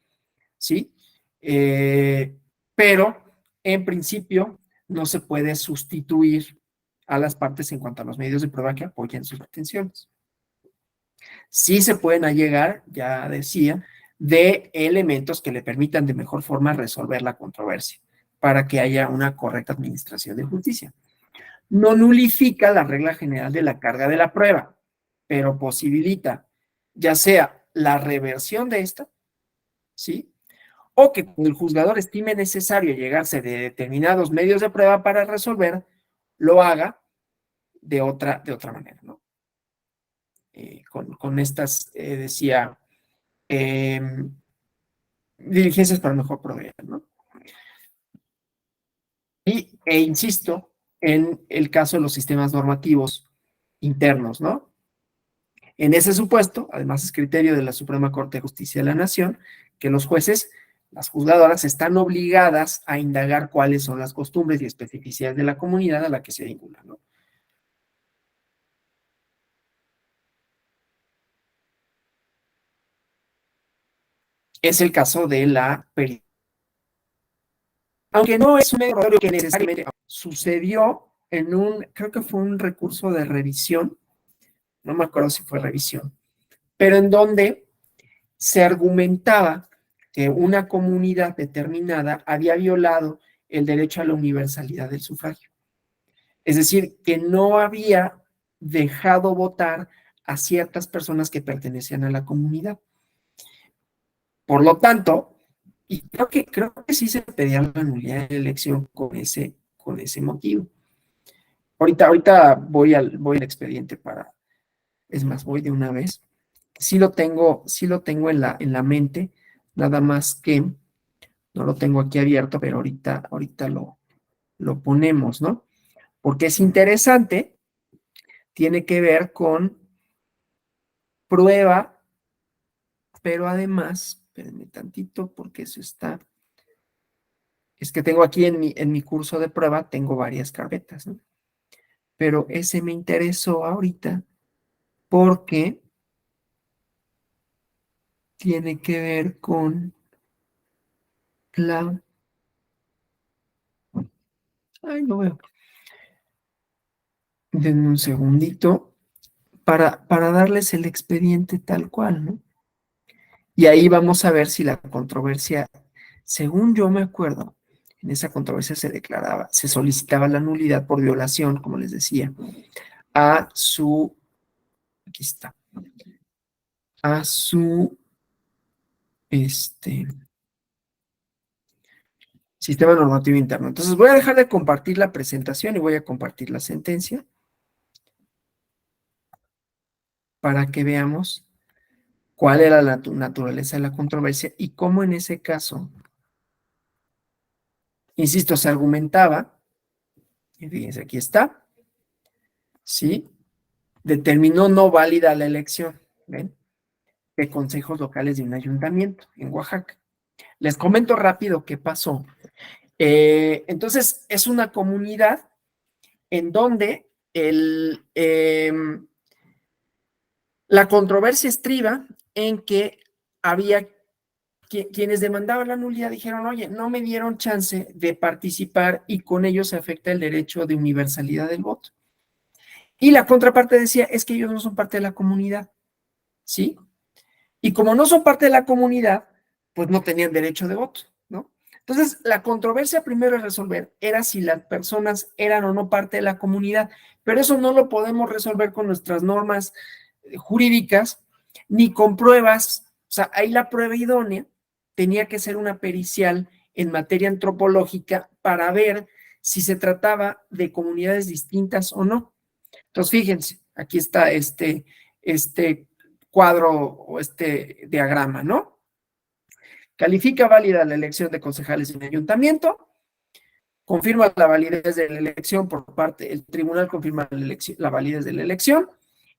¿sí? Pero en principio no se puede sustituir a las partes en cuanto a los medios de prueba que apoyen sus pretensiones. Sí se pueden allegar, ya decía, de elementos que le permitan de mejor forma resolver la controversia para que haya una correcta administración de justicia. No nulifica la regla general de la carga de la prueba, pero posibilita ya sea la reversión de esta, ¿sí? O que cuando el juzgador estime necesario llegarse de determinados medios de prueba para resolver, lo haga de otra manera, ¿no? Con estas, decía, diligencias para mejor proveer, ¿no? E insisto en el caso de los sistemas normativos internos, ¿no? En ese supuesto, además es criterio de la Suprema Corte de Justicia de la Nación, que los jueces, las juzgadoras, están obligadas a indagar cuáles son las costumbres y especificidades de la comunidad a la que se vinculan, ¿no? Es el caso de la pericia. Aunque no es un error que necesariamente sucedió en creo que fue un recurso de revisión, no me acuerdo si fue revisión, pero en donde se argumentaba que una comunidad determinada había violado el derecho a la universalidad del sufragio. Es decir, que no había dejado votar a ciertas personas que pertenecían a la comunidad. Por lo tanto, y creo que sí se pedía la nulidad de elección con ese motivo. Ahorita voy al expediente es más, voy de una vez. Sí lo tengo en la mente, nada más que no lo tengo aquí abierto, pero ahorita lo ponemos, ¿no? Porque es interesante, tiene que ver con prueba, pero además, espérenme tantito, porque eso es que tengo aquí en mi curso de prueba, tengo varias carpetas, ¿no? Pero ese me interesó ahorita porque tiene que ver con la... Ay, no veo. Denme un segundito para darles el expediente tal cual, ¿no? Y ahí vamos a ver si la controversia, según yo me acuerdo, en esa controversia se solicitaba la nulidad por violación, como les decía, a su, aquí está, a su, sistema normativo interno. Entonces voy a dejar de compartir la presentación y voy a compartir la sentencia para que veamos cuál era la naturaleza de la controversia y cómo en ese caso, insisto, se argumentaba, y fíjense, aquí está, ¿sí? Determinó no válida la elección, ¿ven? De consejos locales de un ayuntamiento en Oaxaca. Les comento rápido qué pasó. Entonces, es una comunidad en donde la controversia estriba en que había quienes demandaban la nulidad dijeron, oye, no me dieron chance de participar y con ello se afecta el derecho de universalidad del voto. Y la contraparte decía, es que ellos no son parte de la comunidad, ¿sí? Y como no son parte de la comunidad, pues no tenían derecho de voto, ¿no? Entonces, la controversia primero a resolver era si las personas eran o no parte de la comunidad, pero eso no lo podemos resolver con nuestras normas jurídicas ni con pruebas. O sea, ahí la prueba idónea tenía que ser una pericial en materia antropológica para ver si se trataba de comunidades distintas o no. Entonces, fíjense, aquí está este cuadro o este diagrama, ¿no? Califica válida la elección de concejales en el ayuntamiento, confirma la validez de la elección por parte, el tribunal confirma la validez de la elección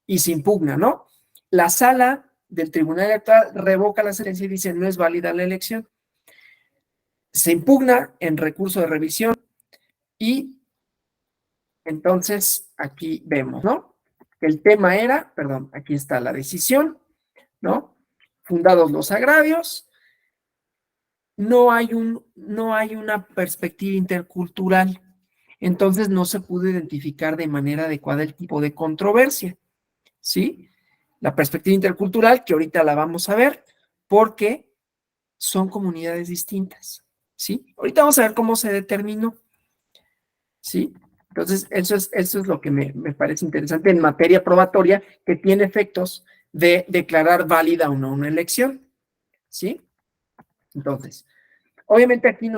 y se impugna, ¿no? La sala del tribunal electoral revoca la sentencia y dice no es válida la elección. Se impugna en recurso de revisión y entonces aquí vemos, ¿no? El tema era, perdón, aquí está la decisión, ¿no? Fundados los agravios, no hay una perspectiva intercultural, entonces no se pudo identificar de manera adecuada el tipo de controversia, ¿sí? La perspectiva intercultural, que ahorita la vamos a ver, porque son comunidades distintas, ¿sí? Ahorita vamos a ver cómo se determinó, ¿sí? Entonces, eso es lo que me parece interesante en materia probatoria, que tiene efectos de declarar válida o no una elección, ¿sí? Entonces, obviamente aquí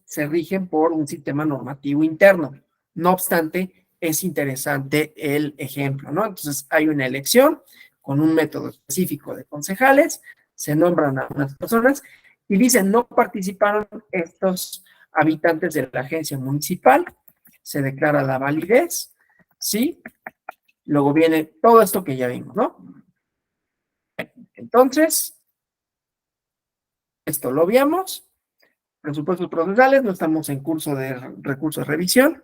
se rigen por un sistema normativo interno. No obstante, es interesante el ejemplo, ¿no? Entonces, hay una elección con un método específico de concejales, se nombran a unas personas y dicen, no participaron estos habitantes de la agencia municipal, se declara la validez, ¿sí? Luego viene todo esto que ya vimos, ¿no? Entonces, esto lo vimos. Presupuestos procesales, no estamos en curso de recurso de revisión.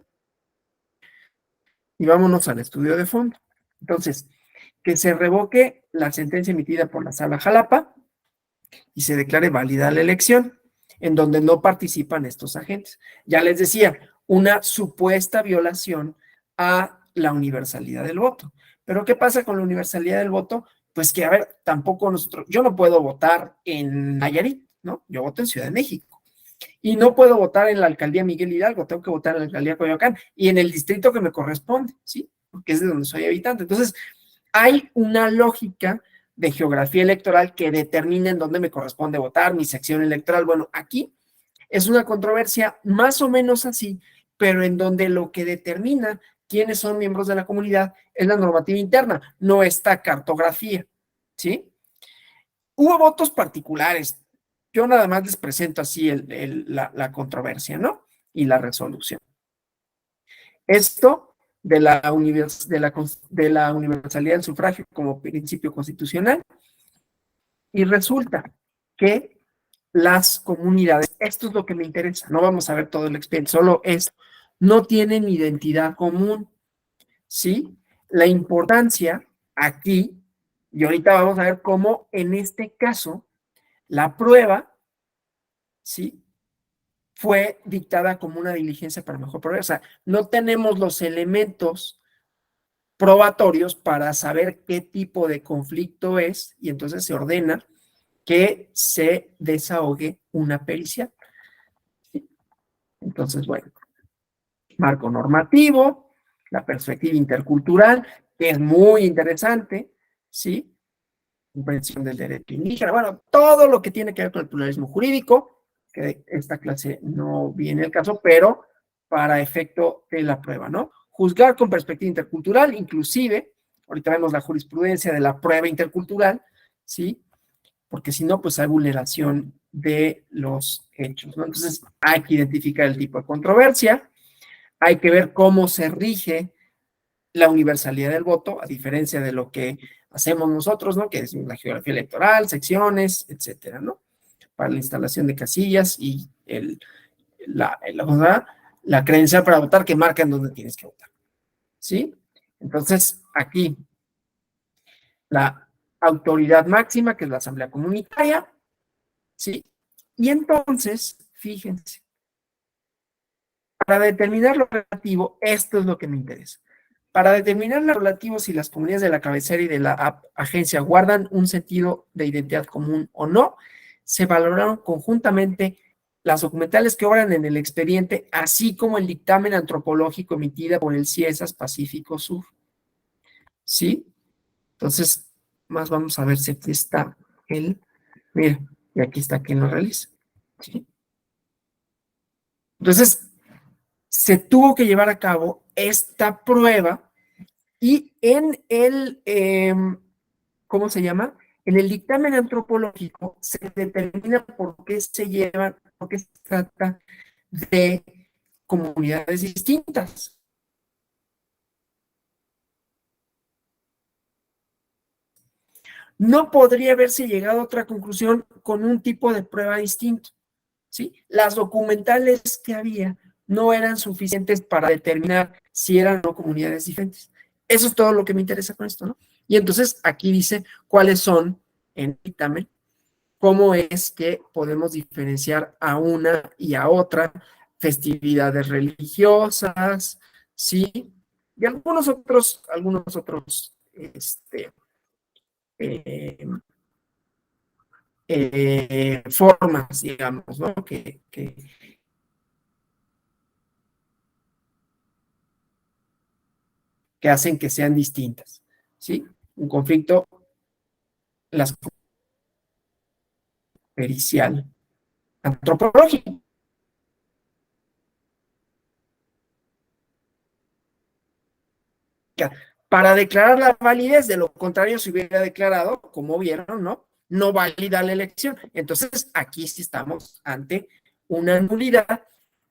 Y vámonos al estudio de fondo. Entonces, que se revoque la sentencia emitida por la Sala Jalapa y se declare válida la elección, en donde no participan estos agentes. Ya les decía, una supuesta violación a la universalidad del voto. Pero ¿qué pasa con la universalidad del voto? Pues que, a ver, tampoco yo no puedo votar en Nayarit, ¿no? Yo voto en Ciudad de México. Y no puedo votar en la alcaldía Miguel Hidalgo, tengo que votar en la alcaldía Coyoacán y en el distrito que me corresponde, ¿sí? Porque es de donde soy habitante. Entonces, hay una lógica de geografía electoral que determina en dónde me corresponde votar, mi sección electoral. Bueno, aquí es una controversia más o menos así, pero en donde lo que determina quiénes son miembros de la comunidad es la normativa interna, no esta cartografía, ¿sí? Hubo votos particulares. Yo nada más les presento así la controversia, ¿no? Y la resolución. Esto de la universalidad del sufragio como principio constitucional. Y resulta que las comunidades, esto es lo que me interesa, no vamos a ver todo el expediente, solo esto, no tienen identidad común, ¿sí? La importancia aquí, y ahorita vamos a ver cómo en este caso la prueba, ¿sí? Fue dictada como una diligencia para mejor proveer. O sea, no tenemos los elementos probatorios para saber qué tipo de conflicto es y entonces se ordena que se desahogue una pericia. Entonces, bueno, marco normativo, la perspectiva intercultural, que es muy interesante, ¿sí? Comprensión del derecho indígena, bueno, todo lo que tiene que ver con el pluralismo jurídico, que esta clase no viene el caso, pero para efecto de la prueba, ¿no? Juzgar con perspectiva intercultural, inclusive, ahorita vemos la jurisprudencia de la prueba intercultural, ¿sí? Porque si no, pues hay vulneración de los hechos, ¿no? Entonces, hay que identificar el tipo de controversia, hay que ver cómo se rige la universalidad del voto, a diferencia de lo que hacemos nosotros, ¿no? Que es la geografía electoral, secciones, etcétera, ¿no? Para la instalación de casillas y la credencial para votar que marca en dónde tienes que votar, ¿sí? Entonces, aquí, la autoridad máxima, que es la asamblea comunitaria, ¿sí? Y entonces, fíjense, para determinar lo relativo, esto es lo que me interesa. Para determinar lo relativo si las comunidades de la cabecera y de la agencia guardan un sentido de identidad común o no, se valoraron conjuntamente las documentales que obran en el expediente, así como el dictamen antropológico emitido por el CIESAS Pacífico Sur. ¿Sí? Entonces, más vamos a ver si aquí está el, mira, y aquí está quien lo realiza. ¿Sí? Entonces, se tuvo que llevar a cabo esta prueba y en el, ¿cómo se llama? En el dictamen antropológico se determina por qué se llevan, por qué se trata de comunidades distintas. No podría haberse llegado a otra conclusión con un tipo de prueba distinto, ¿sí? Las documentales que había no eran suficientes para determinar si eran o no comunidades diferentes. Eso es todo lo que me interesa con esto, ¿no? Y entonces aquí dice cuáles son, en el dictamen, cómo es que podemos diferenciar a una y a otra festividades religiosas, ¿sí? Y algunos otros, eh, formas, digamos, ¿no? Que hacen que sean distintas, ¿sí? Un conflicto, las pericial, antropológico, para declarar la validez, de lo contrario se hubiera declarado, como vieron, ¿no? No válida la elección. Entonces, aquí sí estamos ante una nulidad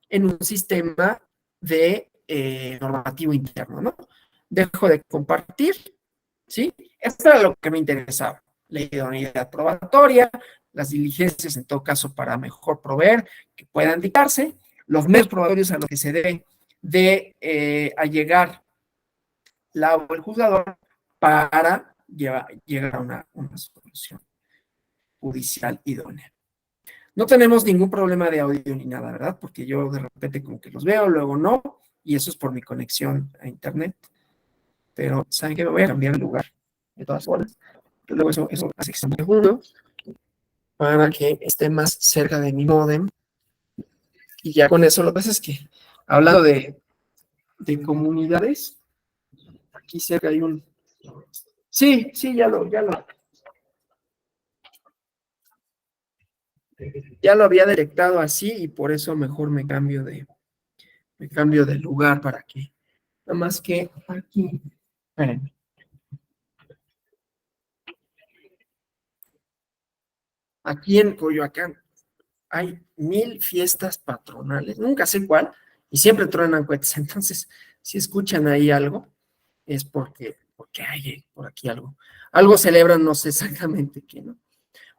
en un sistema de normativo interno, ¿no? Dejo de compartir, ¿sí? Esto era lo que me interesaba. La idoneidad probatoria, las diligencias en todo caso para mejor proveer, que puedan dictarse, los medios probatorios a los que se debe de allegar la o el juzgador para llegar a una solución judicial idónea. No tenemos ningún problema de audio ni nada, ¿verdad? Porque yo de repente como que los veo, luego no, y eso es por mi conexión a internet. Pero, ¿saben qué? Me voy a cambiar de lugar, de todas formas. Luego eso hace que se me junto para que esté más cerca de mi modem. Y ya con eso lo que pasa es que, hablando de comunidades, aquí cerca hay un... Sí, sí, ya lo había detectado así y por eso mejor me cambio de lugar para que, nada más que aquí, espérenme, aquí en Coyoacán hay 1000 fiestas patronales, nunca sé cuál, y siempre truenan cohetes, entonces si escuchan ahí algo, es porque hay por aquí algo celebran, no sé exactamente qué, ¿no?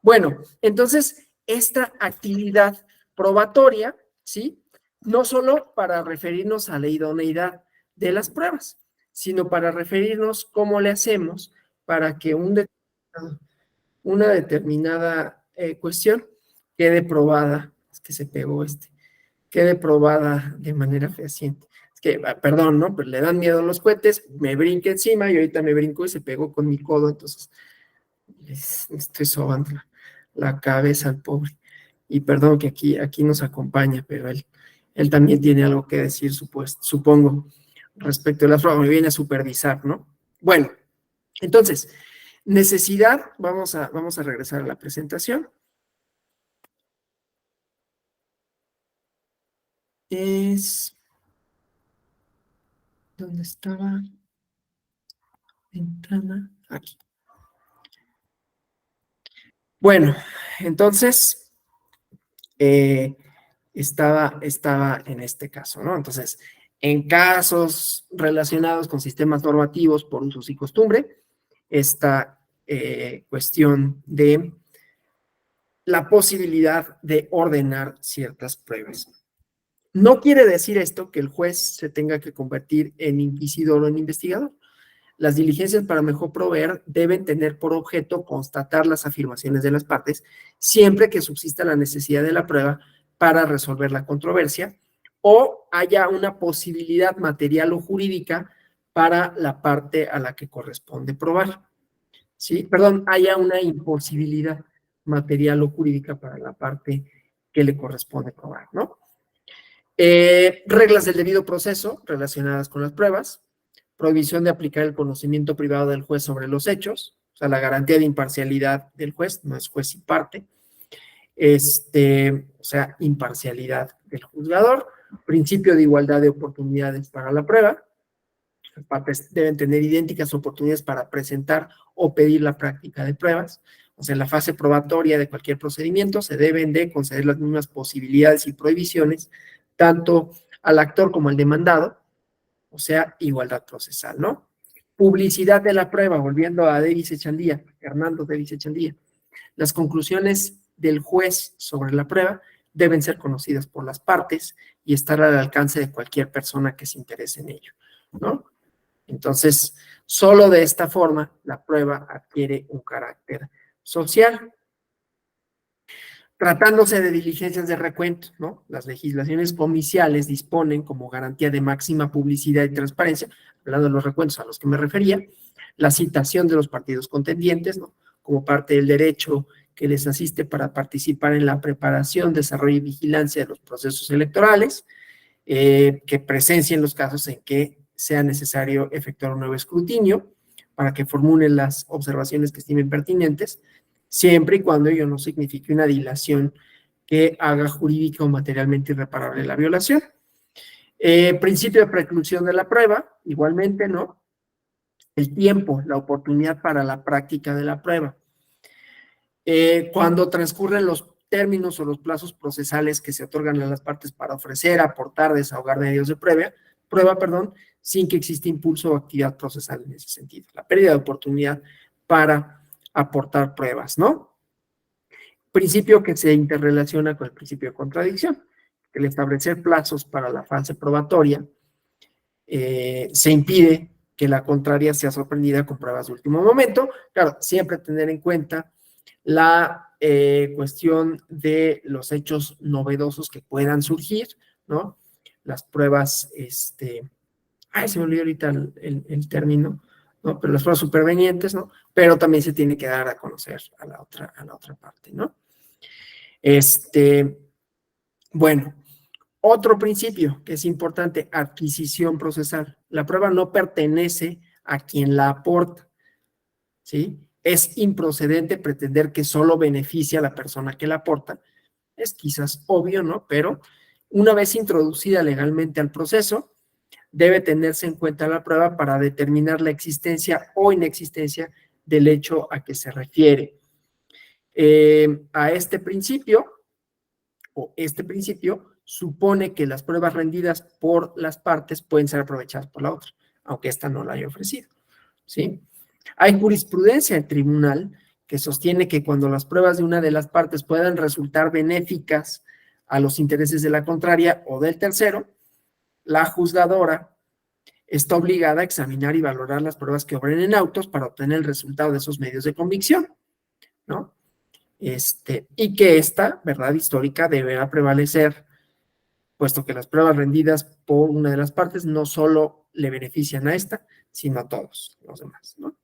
Bueno, entonces, esta actividad probatoria, ¿sí? No solo para referirnos a la idoneidad de las pruebas, sino para referirnos cómo le hacemos para que una determinada cuestión quede probada, es que se pegó quede probada de manera fehaciente. Es que, perdón, ¿no? Pero le dan miedo a los cohetes, me brinque encima y ahorita me brincó y se pegó con mi codo, entonces estoy sobando la cabeza al pobre. Y perdón que aquí nos acompaña, pero él también tiene algo que decir, supongo, respecto a la prueba, me viene a supervisar, ¿no? Bueno, entonces, necesidad, vamos a regresar a la presentación. Es, ¿dónde estaba? Ventana, aquí. Bueno, entonces, estaba en este caso, ¿no? Entonces, en casos relacionados con sistemas normativos por usos y costumbre, esta cuestión de la posibilidad de ordenar ciertas pruebas. No quiere decir esto que el juez se tenga que convertir en inquisidor o en investigador. Las diligencias para mejor proveer deben tener por objeto constatar las afirmaciones de las partes, siempre que subsista la necesidad de la prueba para resolver la controversia o haya una posibilidad material o jurídica para la parte a la que corresponde probar. ¿Sí? Perdón, haya una imposibilidad material o jurídica para la parte que le corresponde probar, ¿no? Reglas del debido proceso relacionadas con las pruebas, prohibición de aplicar el conocimiento privado del juez sobre los hechos, o sea, la garantía de imparcialidad del juez, no es juez y parte, o sea, imparcialidad del juzgador, principio de igualdad de oportunidades para la prueba, las partes deben tener idénticas oportunidades para presentar o pedir la práctica de pruebas, o sea, en la fase probatoria de cualquier procedimiento se deben de conceder las mismas posibilidades y prohibiciones, tanto al actor como al demandado, o sea, igualdad procesal, ¿no? Publicidad de la prueba, volviendo a Davis Echandía, Hernando Davis Echandía. Las conclusiones del juez sobre la prueba deben ser conocidas por las partes y estar al alcance de cualquier persona que se interese en ello, ¿no? Entonces, solo de esta forma la prueba adquiere un carácter social. Tratándose de diligencias de recuento, ¿no? Las legislaciones comiciales disponen como garantía de máxima publicidad y transparencia, hablando de los recuentos a los que me refería, la citación de los partidos contendientes, ¿no? Como parte del derecho que les asiste para participar en la preparación, desarrollo y vigilancia de los procesos electorales, que presencien los casos en que sea necesario efectuar un nuevo escrutinio para que formulen las observaciones que estimen pertinentes, siempre y cuando ello no signifique una dilación que haga jurídica o materialmente irreparable la violación. Principio de preclusión de la prueba, igualmente, ¿no? El tiempo, la oportunidad para la práctica de la prueba. Cuando transcurren los términos o los plazos procesales que se otorgan a las partes para ofrecer, aportar, desahogar medios de prueba, sin que exista impulso o actividad procesal en ese sentido. La pérdida de oportunidad para aportar pruebas, ¿no? Principio que se interrelaciona con el principio de contradicción, que al establecer plazos para la fase probatoria, se impide que la contraria sea sorprendida con pruebas de último momento. Claro, siempre tener en cuenta la cuestión de los hechos novedosos que puedan surgir, ¿no? Las pruebas, se me olvidó ahorita el término, ¿no? Pero las pruebas supervenientes, ¿no? Pero también se tiene que dar a conocer a la otra parte, ¿no? Bueno, otro principio que es importante, adquisición procesal. La prueba no pertenece a quien la aporta, ¿sí? Es improcedente pretender que solo beneficia a la persona que la aporta. Es quizás obvio, ¿no? Pero una vez introducida legalmente al proceso, debe tenerse en cuenta la prueba para determinar la existencia o inexistencia del hecho a que se refiere. A este principio supone que las pruebas rendidas por las partes pueden ser aprovechadas por la otra, aunque ésta no la haya ofrecido, ¿sí? Hay jurisprudencia del tribunal que sostiene que cuando las pruebas de una de las partes puedan resultar benéficas a los intereses de la contraria o del tercero, la juzgadora está obligada a examinar y valorar las pruebas que obren en autos para obtener el resultado de esos medios de convicción, ¿no? Y que esta verdad histórica deberá prevalecer, puesto que las pruebas rendidas por una de las partes no solo le benefician a esta, sino a todos los demás, ¿no?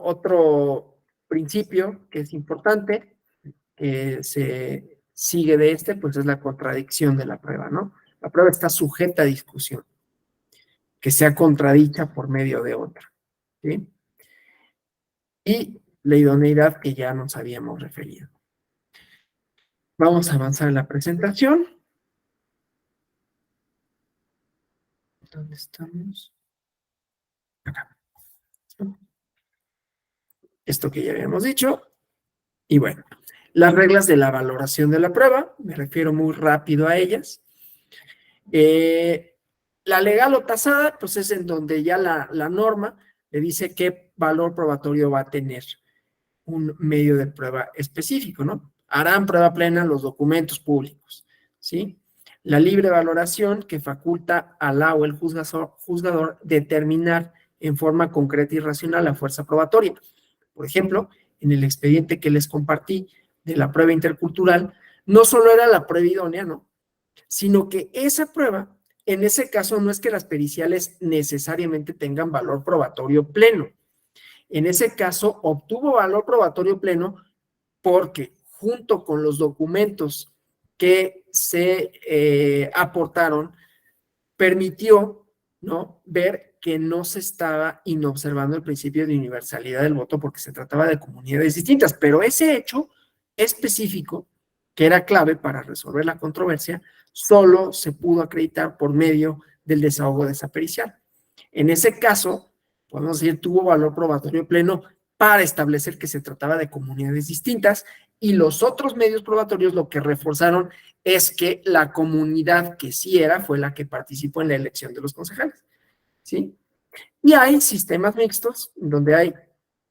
Otro principio que es importante, que se sigue de pues es la contradicción de la prueba, ¿no? La prueba está sujeta a discusión, que sea contradicha por medio de otra, ¿sí? Y la idoneidad que ya nos habíamos referido. Vamos a avanzar en la presentación. ¿Dónde estamos? Acá. Esto que ya habíamos dicho. Y bueno, las reglas de la valoración de la prueba, me refiero muy rápido a ellas. La legal o tasada, pues es en donde ya la norma le dice qué valor probatorio va a tener un medio de prueba específico, ¿no? Harán prueba plena los documentos públicos, ¿sí? La libre valoración que faculta a la o el juzgador determinar en forma concreta y racional la fuerza probatoria. Por ejemplo, en el expediente que les compartí de la prueba intercultural, no solo era la prueba idónea, ¿no? Sino que esa prueba, en ese caso, no es que las periciales necesariamente tengan valor probatorio pleno. En ese caso, obtuvo valor probatorio pleno porque junto con los documentos que se aportaron, permitió, ¿no?, ver que no se estaba inobservando el principio de universalidad del voto porque se trataba de comunidades distintas, pero ese hecho específico, que era clave para resolver la controversia, solo se pudo acreditar por medio del desahogo de esa pericial. En ese caso, podemos decir, tuvo valor probatorio pleno para establecer que se trataba de comunidades distintas, y los otros medios probatorios lo que reforzaron es que la comunidad que sí era fue la que participó en la elección de los concejales, ¿sí? Y hay sistemas mixtos donde hay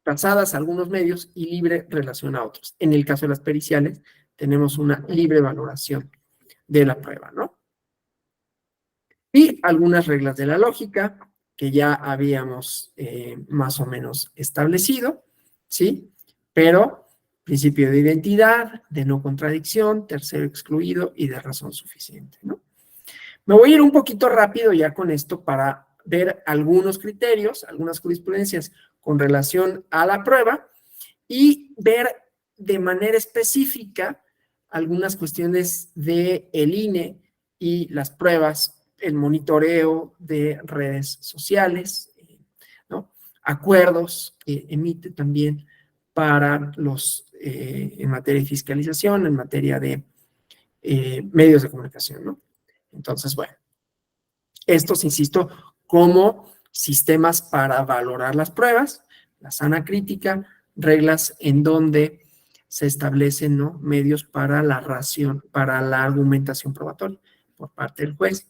tasadas algunos medios y libre relación a otros. En el caso de las periciales, tenemos una libre valoración de la prueba, ¿no? Y algunas reglas de la lógica que ya habíamos más o menos establecido, ¿sí? Pero principio de identidad, de no contradicción, tercero excluido y de razón suficiente, ¿no? Me voy a ir un poquito rápido ya con esto para ver algunos criterios, algunas jurisprudencias con relación a la prueba y ver de manera específica algunas cuestiones del INE y las pruebas, el monitoreo de redes sociales, ¿no? Acuerdos que emite también para los, en materia de fiscalización, en materia de medios de comunicación, ¿no? Entonces, bueno, estos, insisto, como sistemas para valorar las pruebas, la sana crítica, reglas en donde se establecen, ¿no?, medios para la ración, para la argumentación probatoria por parte del juez,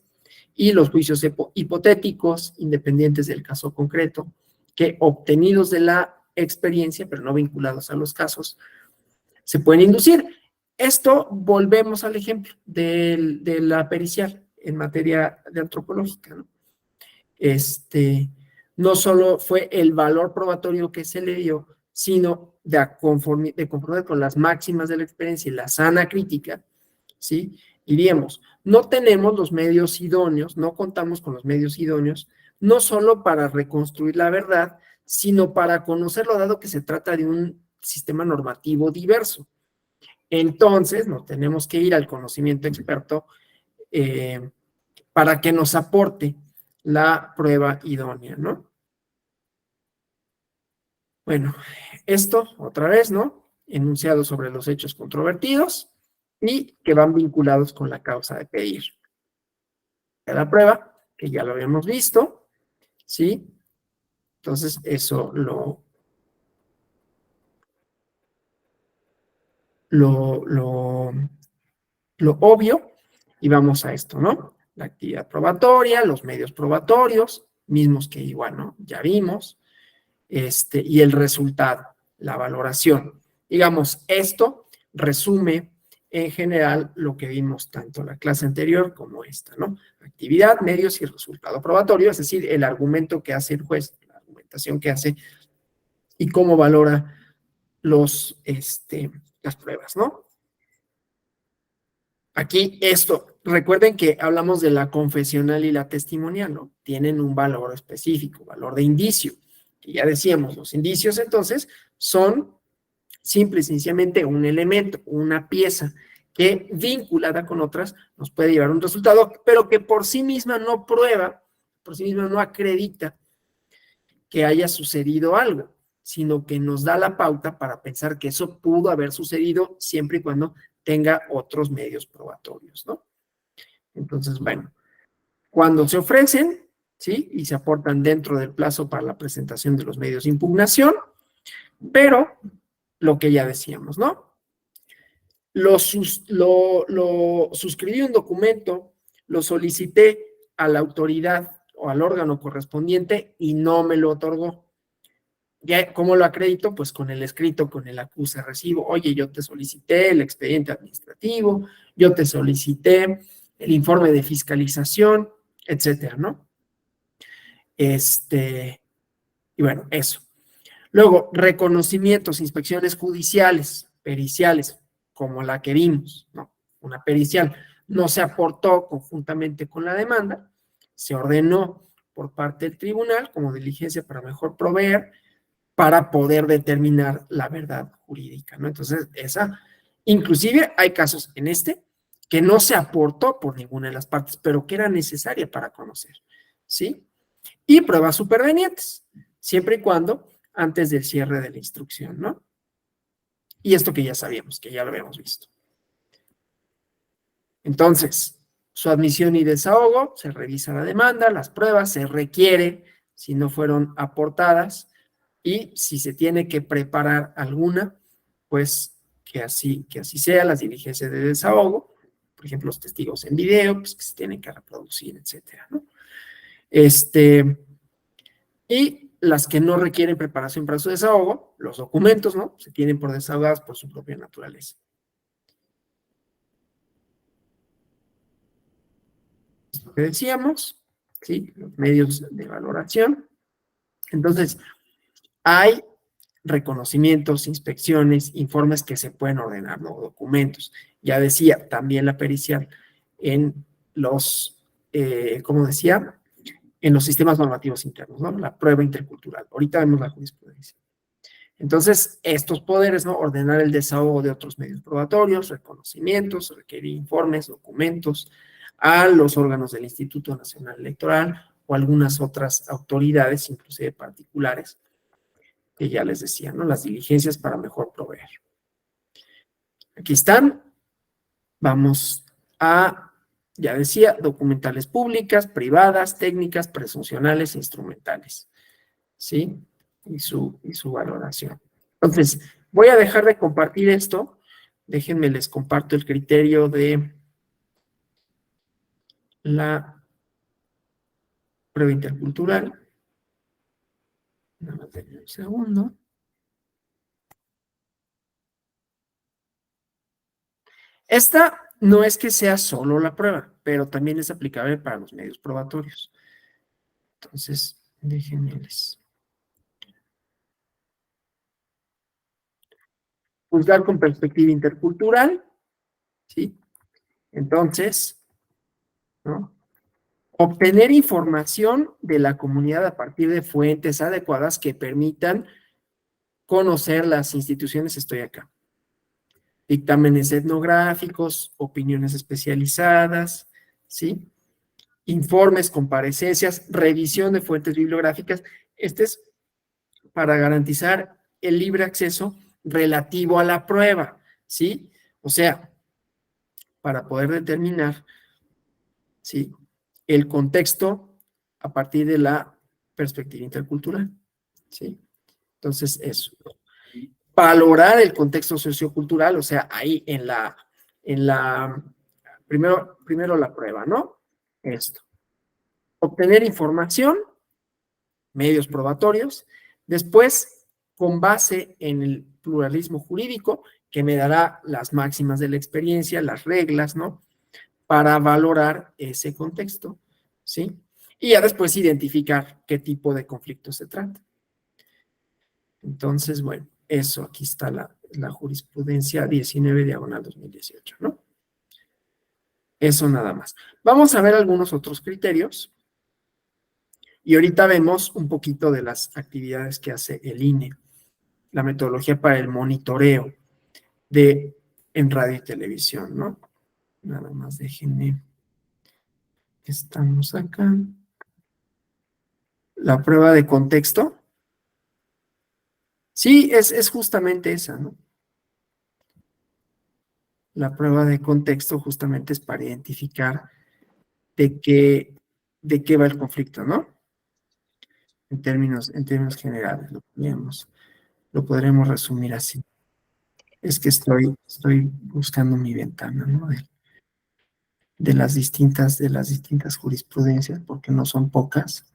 y los juicios hipotéticos, independientes del caso concreto, que obtenidos de la experiencia, pero no vinculados a los casos, se pueden inducir. Esto, volvemos al ejemplo de la pericial en materia de antropológica, ¿no? No solo fue el valor probatorio que se le dio, sino de conformidad con las máximas de la experiencia y la sana crítica, ¿sí? Diríamos, no tenemos los medios idóneos, no contamos con los medios idóneos, no solo para reconstruir la verdad, sino para conocerlo, dado que se trata de un sistema normativo diverso. Entonces, nos tenemos que ir al conocimiento experto para que nos aporte la prueba idónea, ¿no? Bueno, esto otra vez, ¿no? Enunciado sobre los hechos controvertidos y que van vinculados con la causa de pedir. La prueba, que ya lo habíamos visto, ¿sí? Entonces, eso lo obvio, y vamos a esto, ¿no? La actividad probatoria, los medios probatorios, mismos que igual, ¿no? Ya vimos, y el resultado, la valoración. Digamos, esto resume en general lo que vimos tanto en la clase anterior como esta, ¿no? Actividad, medios y resultado probatorio, es decir, el argumento que hace el juez, la argumentación que hace y cómo valora las pruebas, ¿no? Aquí esto, recuerden que hablamos de la confesional y la testimonial, ¿no? Tienen un valor específico, valor de indicio, que ya decíamos, los indicios entonces son simple y sencillamente un elemento, una pieza que vinculada con otras nos puede llevar a un resultado, pero que por sí misma no prueba, por sí misma no acredita que haya sucedido algo, sino que nos da la pauta para pensar que eso pudo haber sucedido siempre y cuando tenga otros medios probatorios, ¿no? Entonces, bueno, cuando se ofrecen, ¿sí? Y se aportan dentro del plazo para la presentación de los medios de impugnación, pero lo que ya decíamos, ¿no? Suscribí un documento, lo solicité a la autoridad o al órgano correspondiente y no me lo otorgó. Ya, ¿cómo lo acredito? Pues con el escrito, con el acuse recibo. Oye, yo te solicité el expediente administrativo, yo te solicité el informe de fiscalización, etcétera, ¿no? Y bueno, eso. Luego, reconocimientos, inspecciones judiciales, periciales, como la que vimos, ¿no? Una pericial no se aportó conjuntamente con la demanda, se ordenó por parte del tribunal como diligencia para mejor proveer, para poder determinar la verdad jurídica, ¿no? Entonces, inclusive hay casos en que no se aportó por ninguna de las partes, pero que era necesaria para conocer, ¿sí? Y pruebas supervenientes, siempre y cuando antes del cierre de la instrucción, ¿no? Y esto que ya sabíamos, que ya lo habíamos visto. Entonces, su admisión y desahogo, se revisa la demanda, las pruebas, se requiere si no fueron aportadas y si se tiene que preparar alguna, pues que así sea, las diligencias de desahogo, por ejemplo, los testigos en video, pues que se tienen que reproducir, etcétera, ¿no? Y las que no requieren preparación para su desahogo, los documentos, ¿no? Se tienen por desahogados por su propia naturaleza. Lo que decíamos, ¿sí? Los medios de valoración. Entonces, hay reconocimientos, inspecciones, informes que se pueden ordenar, ¿no? Documentos. Ya decía, también la pericial en los, como decía, en los sistemas normativos internos, ¿no? La prueba intercultural. Ahorita vemos la jurisprudencia. Entonces, estos poderes, ¿no? Ordenar el desahogo de otros medios probatorios, reconocimientos, requerir informes, documentos a los órganos del Instituto Nacional Electoral o algunas otras autoridades, inclusive particulares, que ya les decía, ¿no? Las diligencias para mejor proveer. Aquí están. Vamos a, ya decía, documentales públicas, privadas, técnicas, presuncionales, instrumentales, ¿sí? Y su valoración. Entonces, voy a dejar de compartir esto. Déjenme, les comparto el criterio de la prueba intercultural. Nada más denme un segundo. Esta no es que sea solo la prueba, pero también es aplicable para los medios probatorios. Entonces, déjenme les. Juzgar con perspectiva intercultural, ¿sí? Entonces, ¿no? Obtener información de la comunidad a partir de fuentes adecuadas que permitan conocer las instituciones, estoy acá. Dictámenes etnográficos, opiniones especializadas, ¿sí? Informes, comparecencias, revisión de fuentes bibliográficas. Este es para garantizar el libre acceso relativo a la prueba, ¿sí? O sea, para poder determinar, ¿sí? El contexto a partir de la perspectiva intercultural, ¿sí? Entonces, eso. Valorar el contexto sociocultural, o sea, ahí primero la prueba, ¿no? Esto. Obtener información, medios probatorios, después, con base en el pluralismo jurídico, que me dará las máximas de la experiencia, las reglas, ¿no? Para valorar ese contexto, ¿sí? Y ya después identificar qué tipo de conflicto se trata. Entonces, bueno, eso, aquí está la jurisprudencia 19/2018, ¿no? Eso nada más. Vamos a ver algunos otros criterios y ahorita vemos un poquito de las actividades que hace el INE, la metodología para el monitoreo en radio y televisión, ¿no? Nada más déjenme. Estamos acá. La prueba de contexto. Sí, es justamente esa, ¿no? La prueba de contexto justamente es para identificar de qué va el conflicto, ¿no? En términos generales, lo podremos resumir así. Es que estoy buscando mi ventana, ¿no? De las distintas jurisprudencias, porque no son pocas.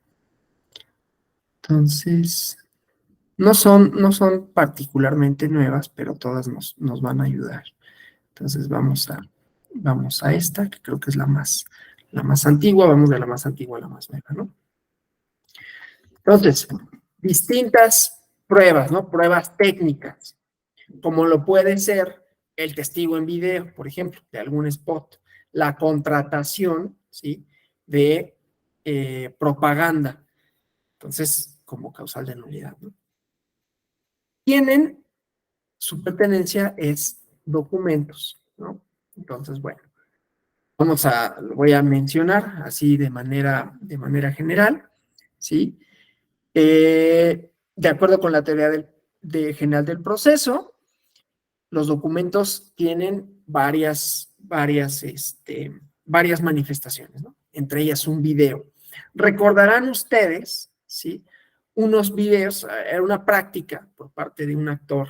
Entonces, no son particularmente nuevas, pero todas nos van a ayudar. Entonces, vamos a esta, que creo que es la más antigua. Vamos de la más antigua a la más nueva, ¿no? Entonces, distintas pruebas, ¿no? Pruebas técnicas, como lo puede ser el testigo en video, por ejemplo, de algún spot, la contratación, ¿sí? De propaganda. Entonces, como causal de nulidad, ¿no? su pertenencia es documentos, ¿no? Entonces, bueno, lo voy a mencionar así de manera general, ¿sí? De acuerdo con la teoría general del proceso, los documentos tienen varias manifestaciones, ¿no? Entre ellas un video. Recordarán ustedes, ¿sí? Unos videos, era una práctica por parte de un actor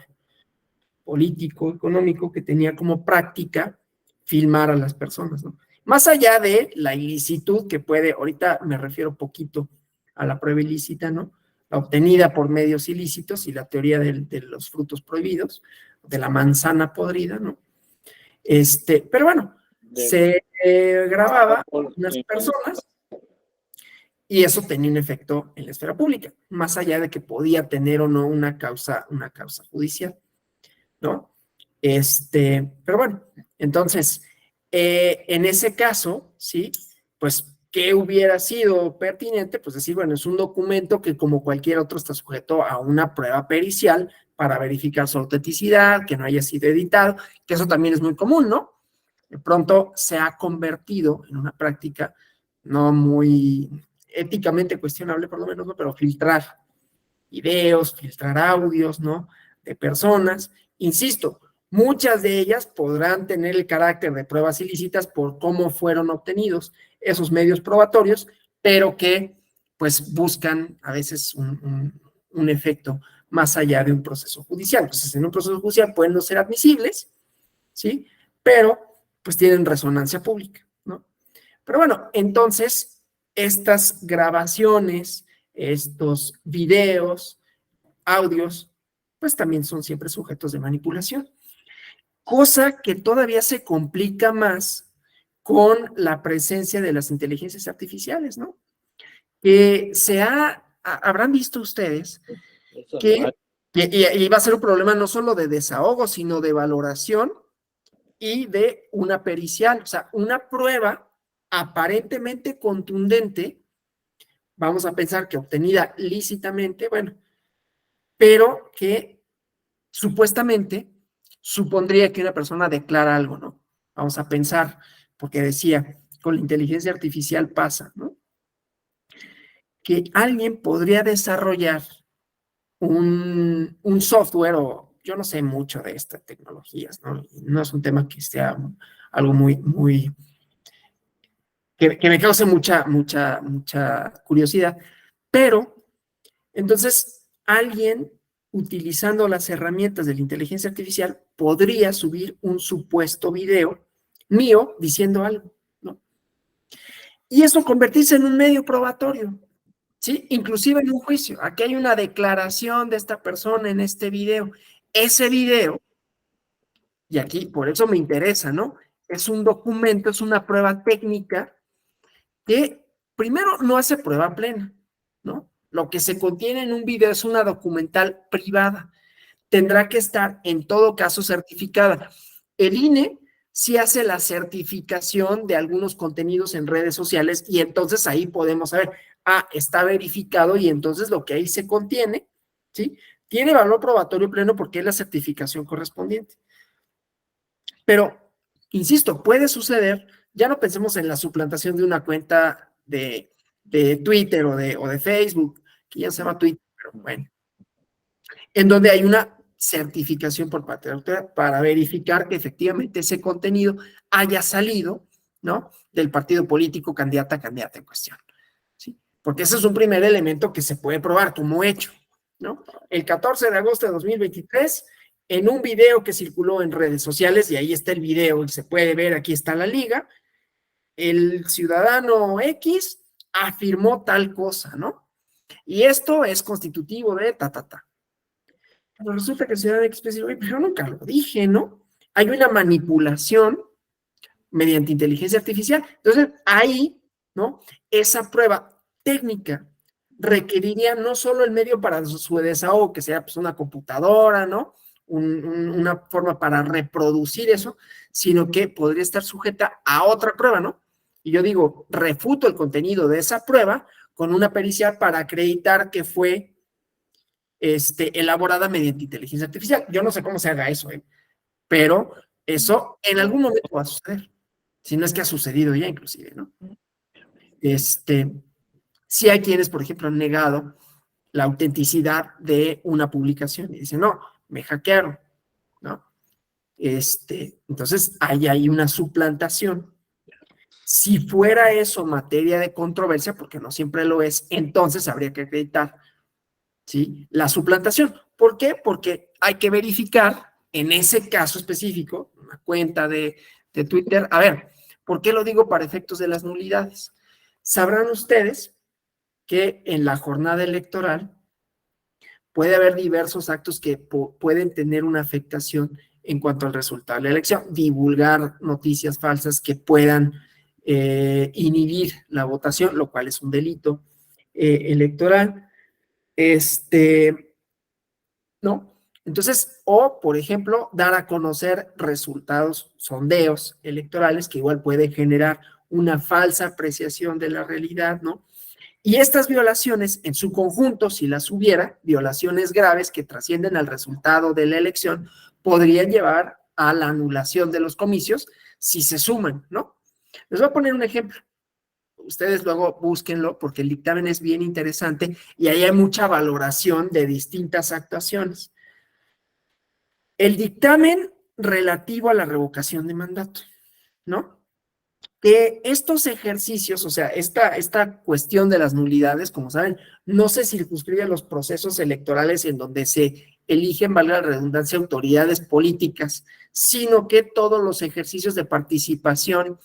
político, económico, que tenía como práctica filmar a las personas, ¿no? Más allá de la ilicitud que puede, ahorita me refiero poquito a la prueba ilícita, ¿no? La obtenida por medios ilícitos y la teoría de los frutos prohibidos, de la manzana podrida, ¿no? Pero bueno, se grababa unas personas y eso tenía un efecto en la esfera pública, más allá de que podía tener o no una causa judicial, ¿no? Pero bueno, entonces, en ese caso, ¿sí? Pues, ¿qué hubiera sido pertinente? Pues decir, bueno, es un documento que como cualquier otro está sujeto a una prueba pericial para verificar su autenticidad, que no haya sido editado, que eso también es muy común, ¿no? De pronto se ha convertido en una práctica no muy éticamente cuestionable, por lo menos, ¿no? Pero filtrar videos, filtrar audios, ¿no? De personas. Insisto, muchas de ellas podrán tener el carácter de pruebas ilícitas por cómo fueron obtenidos esos medios probatorios, pero que pues buscan a veces un efecto más allá de un proceso judicial. Entonces, en un proceso judicial pueden no ser admisibles, ¿sí? Pero pues tienen resonancia pública, ¿no? Pero bueno, entonces, estas grabaciones, estos videos, audios, pues también son siempre sujetos de manipulación. Cosa que todavía se complica más con la presencia de las inteligencias artificiales, ¿no? Que habrán visto ustedes que y va a ser un problema no solo de desahogo, sino de valoración y de una pericial, o sea, una prueba aparentemente contundente, vamos a pensar que obtenida lícitamente, bueno, pero que supuestamente supondría que una persona declara algo, ¿no? Vamos a pensar, porque decía, con la inteligencia artificial pasa, ¿no? Que alguien podría desarrollar un software, o yo no sé mucho de estas tecnologías, ¿no? No es un tema que sea algo que me cause mucha curiosidad, pero entonces alguien utilizando las herramientas de la inteligencia artificial podría subir un supuesto video mío diciendo algo, ¿no? Y eso convertirse en un medio probatorio, ¿sí? Inclusive en un juicio. Aquí hay una declaración de esta persona en este video. Ese video, y aquí por eso me interesa, ¿no? Es un documento, es una prueba técnica que primero no hace prueba plena, ¿no? Lo que se contiene en un video es una documental privada. Tendrá que estar en todo caso certificada. El INE sí hace la certificación de algunos contenidos en redes sociales y entonces ahí podemos saber, está verificado y entonces lo que ahí se contiene, ¿sí? Tiene valor probatorio pleno porque es la certificación correspondiente. Pero, insisto, puede suceder, ya no pensemos en la suplantación de una cuenta de Twitter o de Facebook, que ya se llama Twitter, pero bueno, en donde hay una certificación por parte de la autoridad para verificar que efectivamente ese contenido haya salido, ¿no? Del partido político candidata en cuestión, ¿sí? Porque ese es un primer elemento que se puede probar como hecho, ¿no? El 14 de agosto de 2023, en un video que circuló en redes sociales, y ahí está el video y se puede ver, aquí está la liga, el ciudadano X afirmó tal cosa, ¿no? Y esto es constitutivo de ta. Pero resulta que el ciudadano X dice, oye, pero yo nunca lo dije, ¿no? Hay una manipulación mediante inteligencia artificial. Entonces, ahí, ¿no? Esa prueba técnica requeriría no solo el medio para su desahogo, que sea pues, una computadora, ¿no? Una forma para reproducir eso, sino que podría estar sujeta a otra prueba, ¿no? Y yo digo, refuto el contenido de esa prueba con una pericia para acreditar que fue elaborada mediante inteligencia artificial. Yo no sé cómo se haga eso, pero eso en algún momento va a suceder, si no es que ha sucedido ya inclusive, ¿no? Sí hay quienes, por ejemplo, han negado la autenticidad de una publicación y dicen, no, me hackearon, ¿no? Entonces, hay una suplantación. Si fuera eso materia de controversia, porque no siempre lo es, entonces habría que acreditar, ¿sí?, la suplantación. ¿Por qué? Porque hay que verificar, en ese caso específico, una cuenta de Twitter. A ver, ¿por qué lo digo para efectos de las nulidades? Sabrán ustedes que en la jornada electoral puede haber diversos actos que pueden tener una afectación en cuanto al resultado de la elección. Divulgar noticias falsas que puedan inhibir la votación, lo cual es un delito electoral. ¿No? Entonces, o, por ejemplo, dar a conocer resultados, sondeos electorales, que igual puede generar una falsa apreciación de la realidad, ¿no? Y estas violaciones, en su conjunto, si las hubiera, violaciones graves que trascienden al resultado de la elección, podrían llevar a la anulación de los comicios si se suman, ¿no? Les voy a poner un ejemplo. Ustedes luego búsquenlo porque el dictamen es bien interesante y ahí hay mucha valoración de distintas actuaciones. El dictamen relativo a la revocación de mandato, ¿no? Que estos ejercicios, o sea, esta cuestión de las nulidades, como saben, no se circunscribe a los procesos electorales en donde se eligen, valga la redundancia, autoridades políticas, sino que todos los ejercicios de participación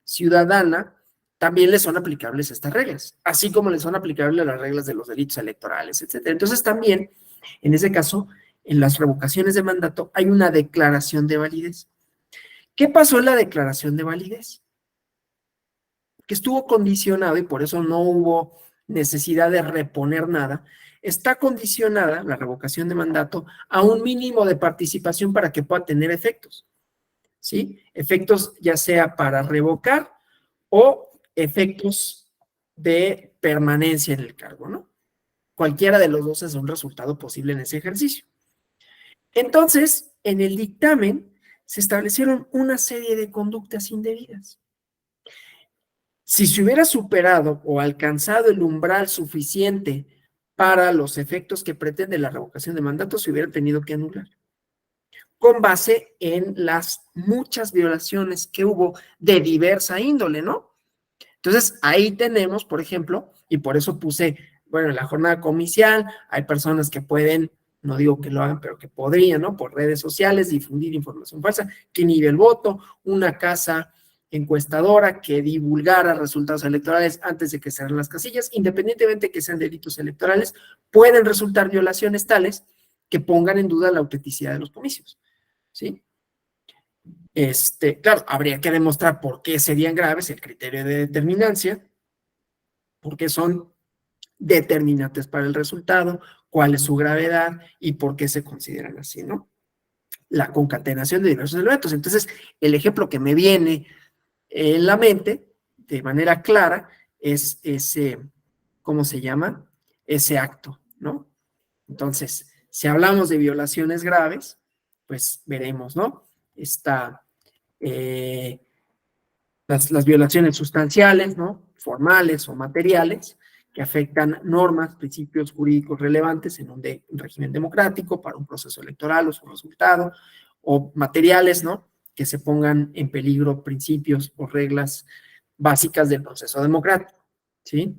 ciudadana también les son aplicables estas reglas, así como les son aplicables las reglas de los delitos electorales, etcétera. Entonces también, en ese caso, en las revocaciones de mandato hay una declaración de validez. ¿Qué pasó en la declaración de validez? Que estuvo condicionado y por eso no hubo necesidad de reponer nada, está condicionada la revocación de mandato a un mínimo de participación para que pueda tener efectos, ¿sí? Efectos ya sea para revocar o efectos de permanencia en el cargo, ¿no? Cualquiera de los dos es un resultado posible en ese ejercicio. Entonces, en el dictamen se establecieron una serie de conductas indebidas. Si se hubiera superado o alcanzado el umbral suficiente para los efectos que pretende la revocación de mandato, se hubiera tenido que anular, con base en las muchas violaciones que hubo de diversa índole, ¿no? Entonces, ahí tenemos, por ejemplo, y por eso puse, bueno, en la jornada comicial, hay personas que pueden, no digo que lo hagan, pero que podrían, ¿no? Por redes sociales, difundir información falsa, que inhibe el voto, una casa encuestadora que divulgara resultados electorales antes de que cerren las casillas, independientemente de que sean delitos electorales, pueden resultar violaciones tales que pongan en duda la autenticidad de los comicios, ¿sí? Claro, habría que demostrar por qué serían graves, el criterio de determinancia, por qué son determinantes para el resultado, cuál es su gravedad y por qué se consideran así, ¿no? La concatenación de diversos elementos. Entonces, el ejemplo que me viene en la mente, de manera clara, es ese, ¿cómo se llama? Ese acto, ¿no? Entonces, si hablamos de violaciones graves, pues veremos, ¿no? Las violaciones sustanciales, ¿no? Formales o materiales, que afectan normas, principios jurídicos relevantes en un régimen democrático para un proceso electoral o su resultado, o materiales, ¿no? Que se pongan en peligro principios o reglas básicas del proceso democrático, ¿sí?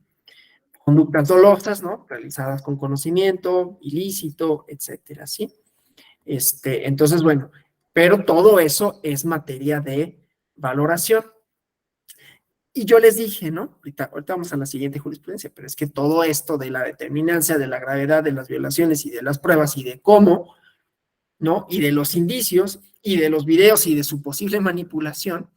Conductas dolosas, ¿no? Realizadas con conocimiento, ilícito, etcétera, ¿sí? Entonces, bueno, pero todo eso es materia de valoración. Y yo les dije, ¿no? Ahorita vamos a la siguiente jurisprudencia, pero es que todo esto de la determinancia, de la gravedad de las violaciones y de las pruebas y de cómo, ¿no? Y de los indicios y de los videos y de su posible manipulación,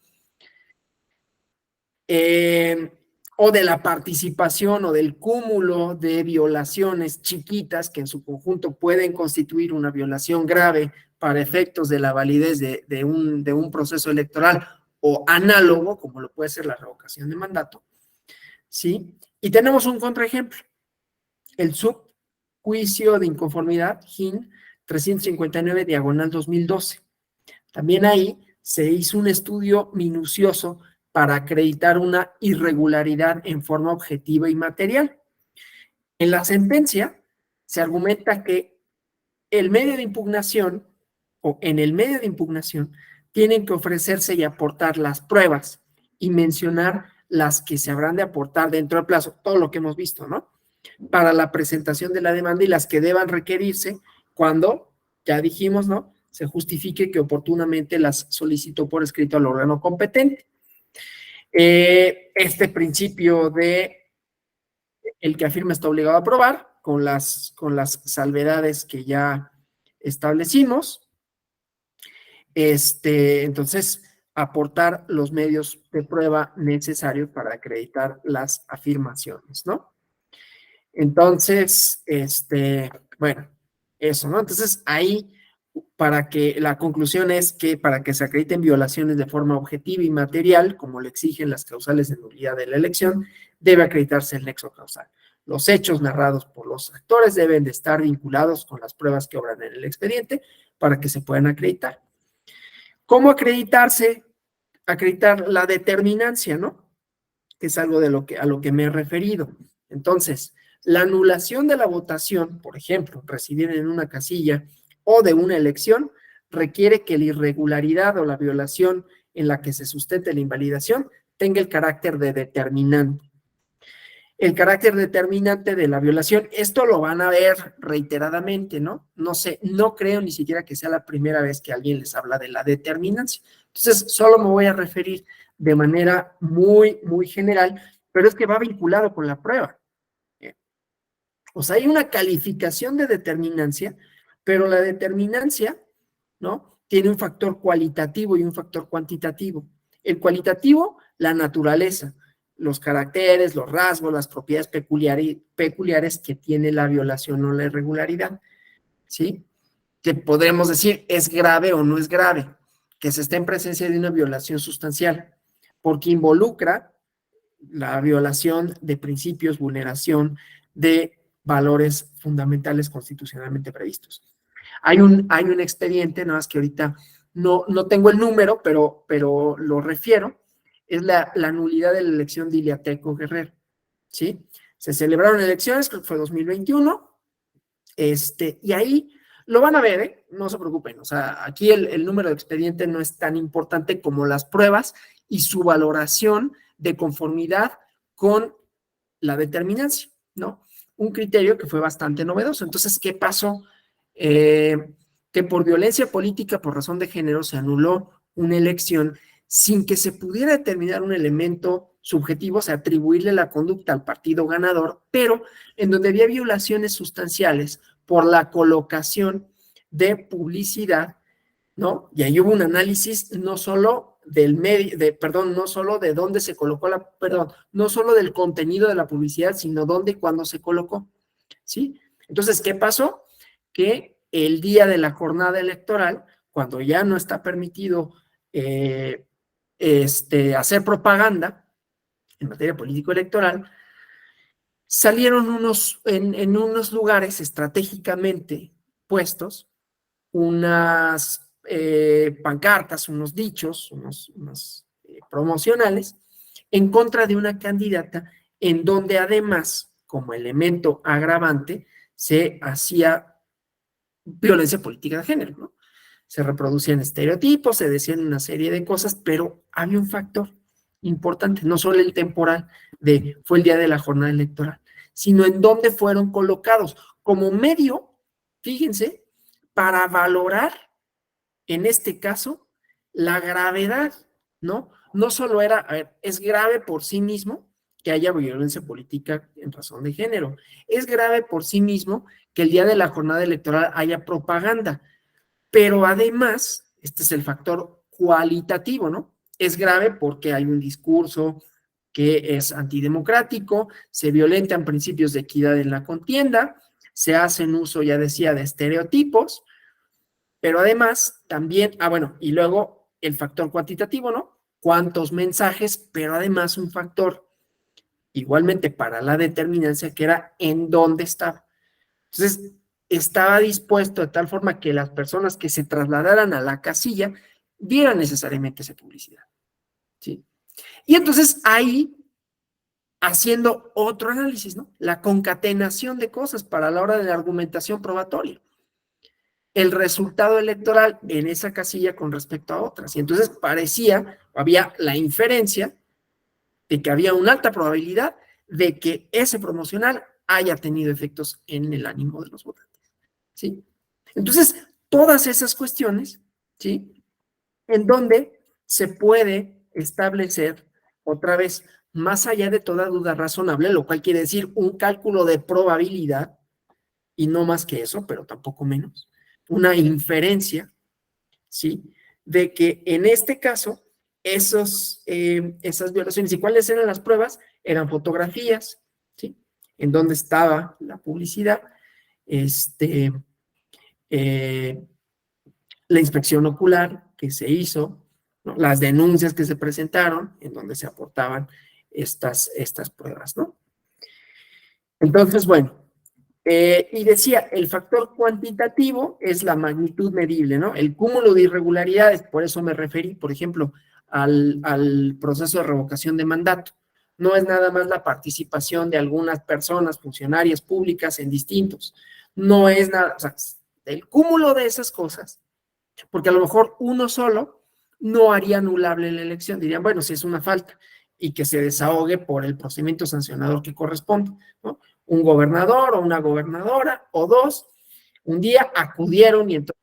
o de la participación o del cúmulo de violaciones chiquitas que en su conjunto pueden constituir una violación grave para efectos de la validez de un proceso electoral o análogo, como lo puede ser la revocación de mandato, ¿sí? Y tenemos un contraejemplo, el SUP Juicio de Inconformidad, GIN 359, diagonal 2012. También ahí se hizo un estudio minucioso para acreditar una irregularidad en forma objetiva y material. En la sentencia se argumenta que el medio de impugnación o en el medio de impugnación tienen que ofrecerse y aportar las pruebas y mencionar las que se habrán de aportar dentro del plazo, todo lo que hemos visto, ¿no? Para la presentación de la demanda y las que deban requerirse cuando, ya dijimos, ¿no? Se justifique que oportunamente las solicitó por escrito al órgano competente. Este principio de el que afirma está obligado a aprobar con las salvedades que ya establecimos. Entonces, aportar los medios de prueba necesarios para acreditar las afirmaciones, ¿no? Entonces, bueno, eso, ¿no? Entonces, ahí, para que la conclusión es que para que se acrediten violaciones de forma objetiva y material, como le exigen las causales de nulidad de la elección, debe acreditarse el nexo causal. Los hechos narrados por los actores deben de estar vinculados con las pruebas que obran en el expediente para que se puedan acreditar. ¿Cómo acreditarse? Acreditar la determinancia, ¿no? Que es algo a lo que me he referido. Entonces, la anulación de la votación, por ejemplo, recibida en una casilla o de una elección, requiere que la irregularidad o la violación en la que se sustente la invalidación tenga el carácter de determinante. El carácter determinante de la violación, esto lo van a ver reiteradamente, ¿no? No sé, no creo ni siquiera que sea la primera vez que alguien les habla de la determinancia. Entonces, solo me voy a referir de manera muy, muy general, pero es que va vinculado con la prueba. O sea, hay una calificación de determinancia, pero la determinancia, ¿no? Tiene un factor cualitativo y un factor cuantitativo. El cualitativo, la naturaleza, los caracteres, los rasgos, las propiedades peculiares que tiene la violación o la irregularidad, ¿sí? Que podremos decir es grave o no es grave, que se esté en presencia de una violación sustancial, porque involucra la violación de principios, vulneración de valores fundamentales constitucionalmente previstos. Hay un expediente, nada más que ahorita no tengo el número, pero lo refiero, es la nulidad de la elección de Iliateco Guerrero, ¿sí? Se celebraron elecciones, creo que fue 2021, y ahí lo van a ver, ¿eh? No se preocupen, o sea, aquí el número de expediente no es tan importante como las pruebas y su valoración de conformidad con la determinancia, ¿no? Un criterio que fue bastante novedoso. Entonces, ¿qué pasó? Que por violencia política, por razón de género, se anuló una elección sin que se pudiera determinar un elemento subjetivo, o sea, atribuirle la conducta al partido ganador, pero en donde había violaciones sustanciales por la colocación de publicidad, ¿no? Y ahí hubo un análisis no solo del medio, no solo de dónde se colocó no solo del contenido de la publicidad, sino dónde y cuándo se colocó, ¿sí? Entonces, ¿qué pasó? Que el día de la jornada electoral, cuando ya no está permitido hacer propaganda en materia político-electoral, salieron en unos lugares estratégicamente puestos unas pancartas, unos dichos, unos promocionales en contra de una candidata en donde además, como elemento agravante, se hacía violencia política de género, ¿no? Se reproducían estereotipos, se decían una serie de cosas, pero había un factor importante, no solo el temporal fue el día de la jornada electoral, sino en dónde fueron colocados como medio, fíjense, para valorar, en este caso, la gravedad, ¿no? No solo era, a ver, es grave por sí mismo que haya violencia política en razón de género, es grave por sí mismo que el día de la jornada electoral haya propaganda, pero además, este es el factor cualitativo, ¿no? Es grave porque hay un discurso que es antidemocrático, se violentan principios de equidad en la contienda, se hacen uso, ya decía, de estereotipos, pero además también, bueno, y luego el factor cuantitativo, ¿no? Cuántos mensajes, pero además un factor igualmente para la determinancia que era en dónde estaba. Entonces, estaba dispuesto de tal forma que las personas que se trasladaran a la casilla vieran necesariamente esa publicidad, ¿sí? Y entonces ahí, haciendo otro análisis, ¿no? La concatenación de cosas para la hora de la argumentación probatoria. El resultado electoral en esa casilla con respecto a otras. Y entonces parecía, había la inferencia de que había una alta probabilidad de que ese promocional haya tenido efectos en el ánimo de los votantes, ¿sí? Entonces, todas esas cuestiones, ¿sí? En donde se puede establecer, otra vez, más allá de toda duda razonable, lo cual quiere decir un cálculo de probabilidad, y no más que eso, pero tampoco menos, una inferencia, ¿sí? De que en este caso, esas violaciones, ¿y cuáles eran las pruebas? Eran fotografías, ¿sí? En donde estaba la publicidad, eh, la inspección ocular que se hizo, ¿no? Las denuncias que se presentaron, en donde se aportaban estas pruebas, ¿no? Entonces, bueno, y decía, el factor cuantitativo es la magnitud medible, ¿no? El cúmulo de irregularidades, por eso me referí, por ejemplo, al proceso de revocación de mandato. No es nada más la participación de algunas personas, funcionarias públicas en distintos. No es nada, o sea, el cúmulo de esas cosas, porque a lo mejor uno solo no haría anulable la elección. Dirían, bueno, si es una falta y que se desahogue por el procedimiento sancionador que corresponde, ¿no? Un gobernador o una gobernadora o dos, un día acudieron y entonces,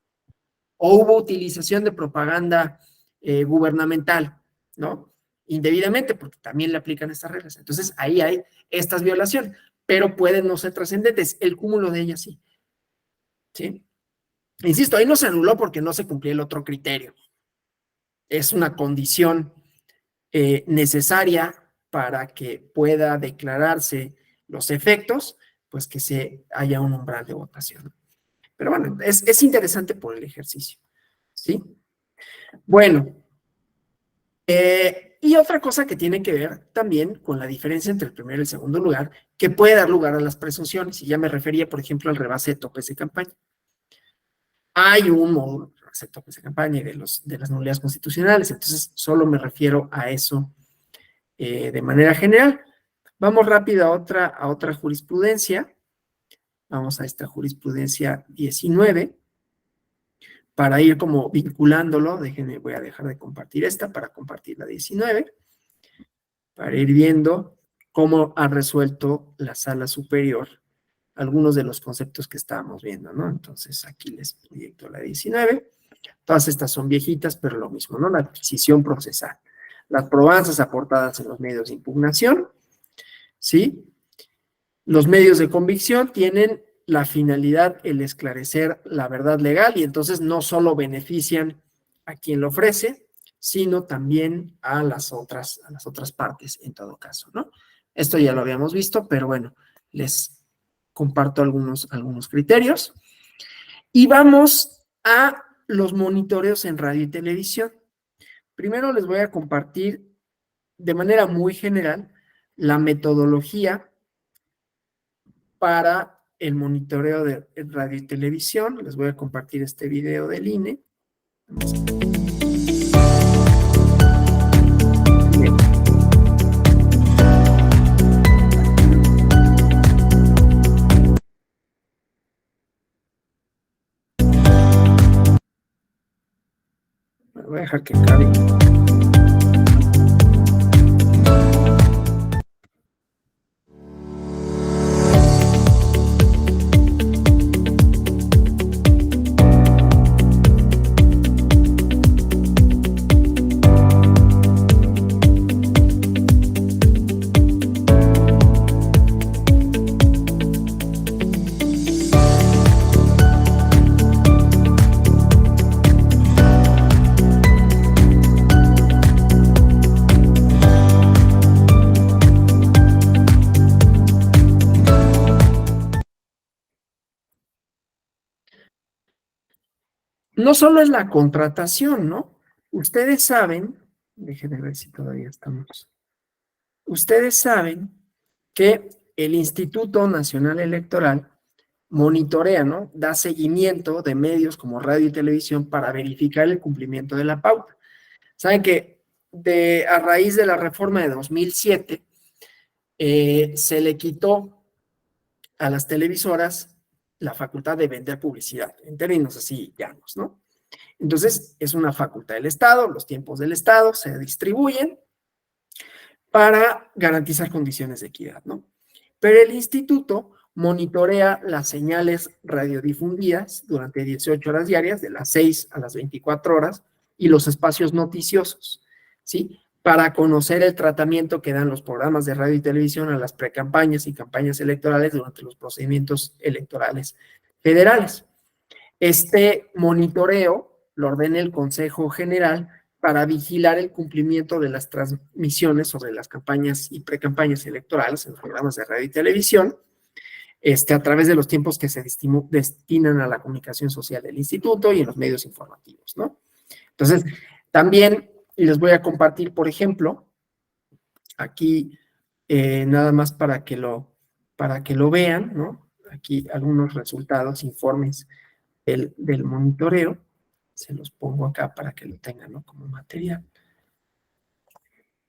o hubo utilización de propaganda gubernamental, ¿no? Indebidamente, porque también le aplican estas reglas. Entonces, ahí hay estas violaciones, pero pueden no ser trascendentes, el cúmulo de ellas sí, ¿sí? Insisto, ahí no se anuló porque no se cumplía el otro criterio. Es una condición necesaria para que pueda declararse los efectos, pues que se haya un umbral de votación. Pero bueno, es interesante por el ejercicio, ¿sí? Bueno, y otra cosa que tiene que ver también con la diferencia entre el primero y el segundo lugar, que puede dar lugar a las presunciones, y ya me refería, por ejemplo, al rebase de topes de campaña. Hay un módulo de rebase de topes de campaña y de las nulidades constitucionales, entonces solo me refiero a eso de manera general. Vamos rápido a otra jurisprudencia. Vamos a esta jurisprudencia 19 para ir como vinculándolo. Déjenme, voy a dejar de compartir esta para compartir la 19, para ir viendo cómo ha resuelto la sala superior algunos de los conceptos que estábamos viendo, ¿no? Entonces aquí les proyecto la 19. Todas estas son viejitas, pero lo mismo, ¿no? La adquisición procesal. Las probanzas aportadas en los medios de impugnación, ¿sí? Los medios de convicción tienen la finalidad el esclarecer la verdad legal y entonces no solo benefician a quien lo ofrece, sino también a las otras partes en todo caso, ¿no? Esto ya lo habíamos visto, pero bueno, les comparto algunos criterios. Y vamos a los monitoreos en radio y televisión. Primero les voy a compartir de manera muy general la metodología para el monitoreo de radio y televisión. Les voy a compartir este video del INE. Voy a dejar que acabe. No solo es la contratación, ¿no? Ustedes saben, déjenme ver si todavía estamos. Ustedes saben que el Instituto Nacional Electoral monitorea, ¿no? Da seguimiento de medios como radio y televisión para verificar el cumplimiento de la pauta. Saben que a raíz de la reforma de 2007, se le quitó a las televisoras la facultad de vender publicidad, en términos así llanos, ¿no? Entonces, es una facultad del Estado, los tiempos del Estado se distribuyen para garantizar condiciones de equidad, ¿no? Pero el instituto monitorea las señales radiodifundidas durante 18 horas diarias, de las 6 a las 24 horas, y los espacios noticiosos, ¿sí? Para conocer el tratamiento que dan los programas de radio y televisión a las precampañas y campañas electorales durante los procedimientos electorales federales. Este monitoreo lo ordena el Consejo General para vigilar el cumplimiento de las transmisiones sobre las campañas y precampañas electorales en los programas de radio y televisión, a través de los tiempos que se destinan a la comunicación social del instituto y en los medios informativos, ¿no? Entonces, también les voy a compartir, por ejemplo, aquí nada más para que lo vean, ¿no? Aquí algunos resultados, informes del monitoreo. Se los pongo acá para que lo tengan, ¿no? Como material.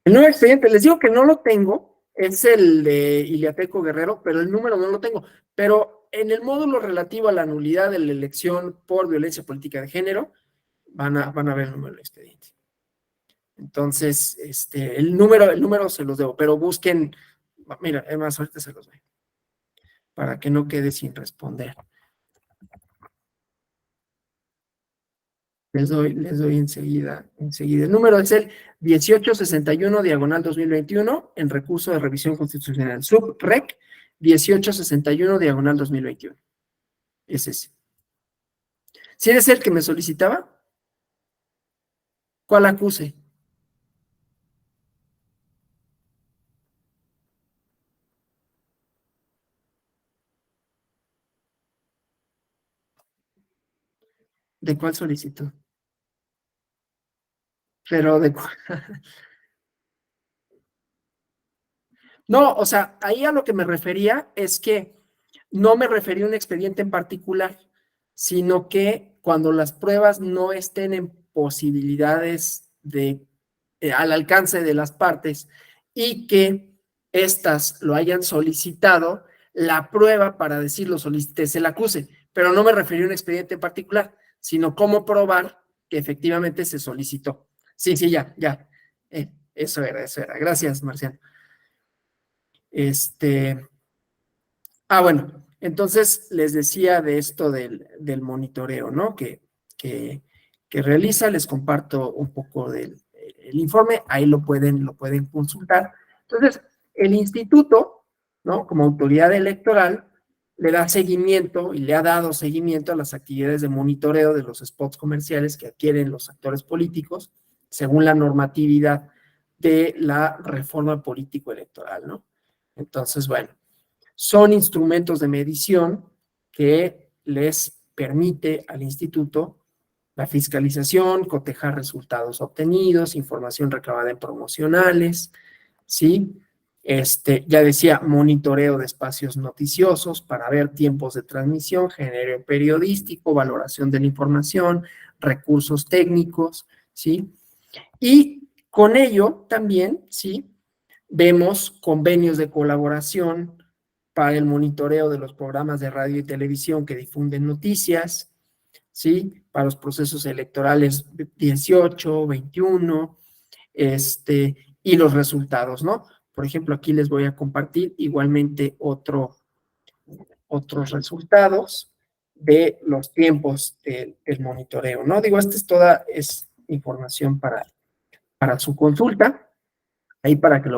El nuevo expediente, les digo que no lo tengo, es el de Iliateco Guerrero, pero el número no lo tengo. Pero en el módulo relativo a la nulidad de la elección por violencia política de género, van a ver el número del expediente. Entonces, el número se los debo, pero busquen, mira, además ahorita se los doy, para que no quede sin responder. Les doy enseguida. El número es el 1861/2021 en recurso de revisión constitucional. SubRec 1861/2021. Es ese. ¿Si eres el que me solicitaba? ¿Cuál acuse? ¿De cuál solicitud? Pero de cuál. No, o sea, ahí a lo que me refería es que no me refería a un expediente en particular, sino que cuando las pruebas no estén en posibilidades al alcance de las partes y que éstas lo hayan solicitado, la prueba para decir lo solicité se la acuse, pero no me refería a un expediente en particular, sino cómo probar que efectivamente se solicitó. Sí, ya. Eso era. Gracias, Marciano. Bueno, entonces les decía de esto del monitoreo, ¿no? Que realiza, les comparto un poco del el informe, ahí lo pueden consultar. Entonces, el instituto, ¿no? Como autoridad electoral, le da seguimiento y le ha dado seguimiento a las actividades de monitoreo de los spots comerciales que adquieren los actores políticos, según la normatividad de la reforma político-electoral, ¿no? Entonces, bueno, son instrumentos de medición que les permite al instituto la fiscalización, cotejar resultados obtenidos, información recabada en promocionales, ¿sí? Ya decía, monitoreo de espacios noticiosos para ver tiempos de transmisión, género periodístico, valoración de la información, recursos técnicos, ¿sí? Y con ello también, ¿sí? Vemos convenios de colaboración para el monitoreo de los programas de radio y televisión que difunden noticias, ¿sí? Para los procesos electorales 18, 21, y los resultados, ¿no? Por ejemplo, aquí les voy a compartir igualmente otros resultados de los tiempos del monitoreo, ¿no? Digo, esta es toda información para su consulta, ahí para que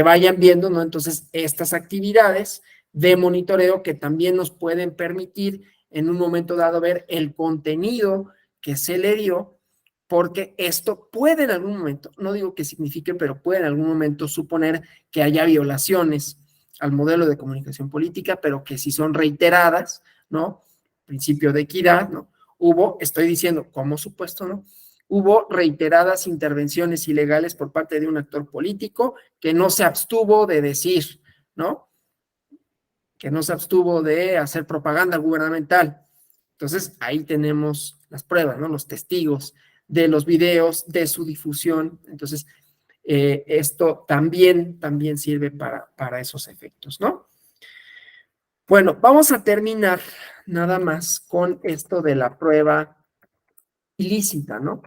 vayan viendo, ¿no? Entonces, estas actividades de monitoreo que también nos pueden permitir en un momento dado ver el contenido que se le dio, porque esto puede en algún momento, no digo que signifique, pero puede en algún momento suponer que haya violaciones al modelo de comunicación política, pero que si son reiteradas, ¿no? Principio de equidad, ¿no? Estoy diciendo como supuesto, ¿no? Hubo reiteradas intervenciones ilegales por parte de un actor político que no se abstuvo de decir, ¿no? que no se abstuvo de hacer propaganda gubernamental. Entonces, ahí tenemos las pruebas, ¿no? Los testigos de los videos, de su difusión. Entonces, esto también sirve para esos efectos, ¿no? Bueno, vamos a terminar nada más con esto de la prueba ilícita, ¿no?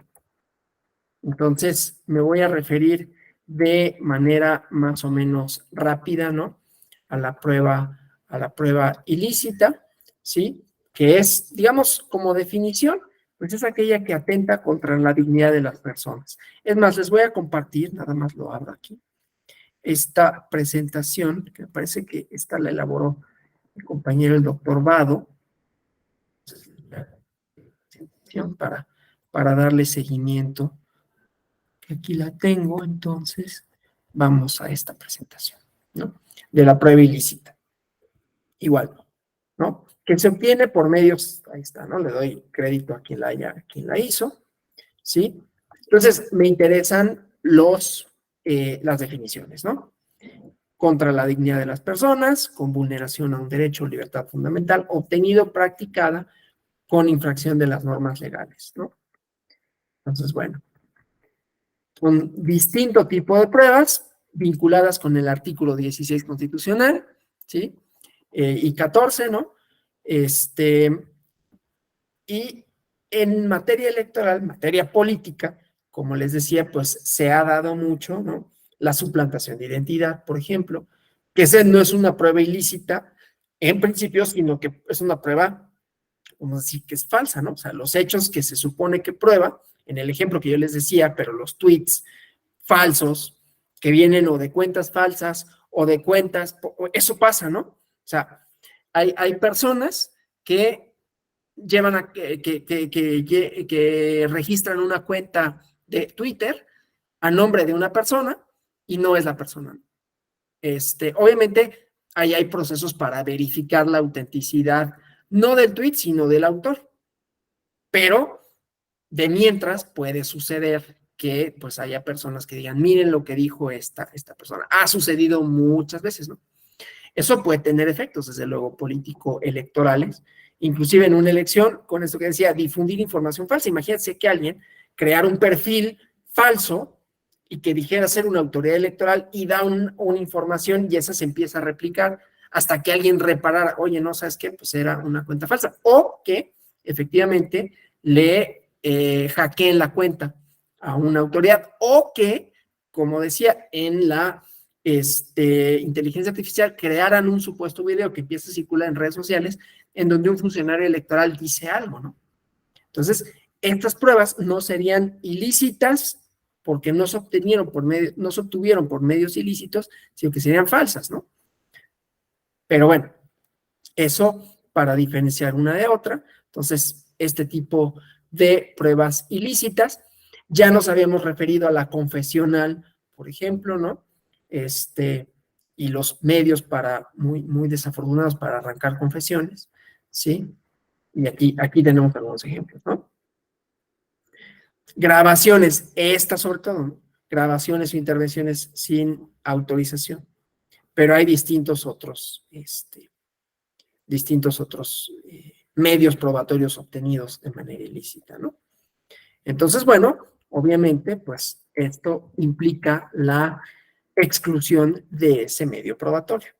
Entonces, me voy a referir de manera más o menos rápida, ¿no? A la prueba ilícita, ¿sí? Que es, digamos, como definición, pues es aquella que atenta contra la dignidad de las personas. Es más, les voy a compartir, nada más lo abro aquí, esta presentación, que me parece que esta la elaboró mi compañero el doctor Vado, para darle seguimiento. Aquí la tengo, entonces vamos a esta presentación, ¿no? De la prueba ilícita. Igual, ¿no? Que se obtiene por medios, ahí está, ¿no? Le doy crédito a quien la hizo, ¿sí? Entonces, me interesan las definiciones, ¿no? Contra la dignidad de las personas, con vulneración a un derecho o libertad fundamental, obtenido, practicada con infracción de las normas legales, ¿no? Entonces, bueno, con distinto tipo de pruebas vinculadas con el artículo 16 constitucional, ¿sí? Y 14, ¿no? Y en materia electoral, materia política, como les decía, pues se ha dado mucho, ¿no? La suplantación de identidad, por ejemplo, que ese no es una prueba ilícita en principio, sino que es una prueba, como decir, que es falsa, ¿no? O sea, los hechos que se supone que prueba, en el ejemplo que yo les decía, pero los tweets falsos que vienen o de cuentas falsas o de cuentas, eso pasa, ¿no? O sea, hay personas que llevan que registran una cuenta de Twitter a nombre de una persona y no es la persona. Obviamente, ahí hay procesos para verificar la autenticidad, no del tweet, sino del autor. Pero, de mientras, puede suceder que pues haya personas que digan, miren lo que dijo esta persona. Ha sucedido muchas veces, ¿no? Eso puede tener efectos, desde luego, político-electorales, inclusive en una elección, con esto que decía, difundir información falsa. Imagínense que alguien creara un perfil falso y que dijera ser una autoridad electoral y da una información y esa se empieza a replicar hasta que alguien reparara, oye, no, ¿sabes qué? Pues era una cuenta falsa. O que efectivamente le hackeen la cuenta a una autoridad o que, como decía, en la inteligencia artificial crearan un supuesto video que empieza a circular en redes sociales en donde un funcionario electoral dice algo, ¿no? Entonces, estas pruebas no serían ilícitas porque no se obtuvieron por medios ilícitos, sino que serían falsas, ¿no? Pero bueno, eso para diferenciar una de otra. Entonces, este tipo de pruebas ilícitas, ya nos habíamos referido a la confesional, por ejemplo, ¿no? Y los medios muy desafortunados para arrancar confesiones, ¿sí? Y aquí tenemos algunos ejemplos, ¿no? Grabaciones, estas sobre todo, ¿no? Grabaciones o intervenciones sin autorización, pero hay distintos otros medios probatorios obtenidos de manera ilícita, ¿no? Entonces, bueno, obviamente, pues esto implica la exclusión de ese medio probatorio,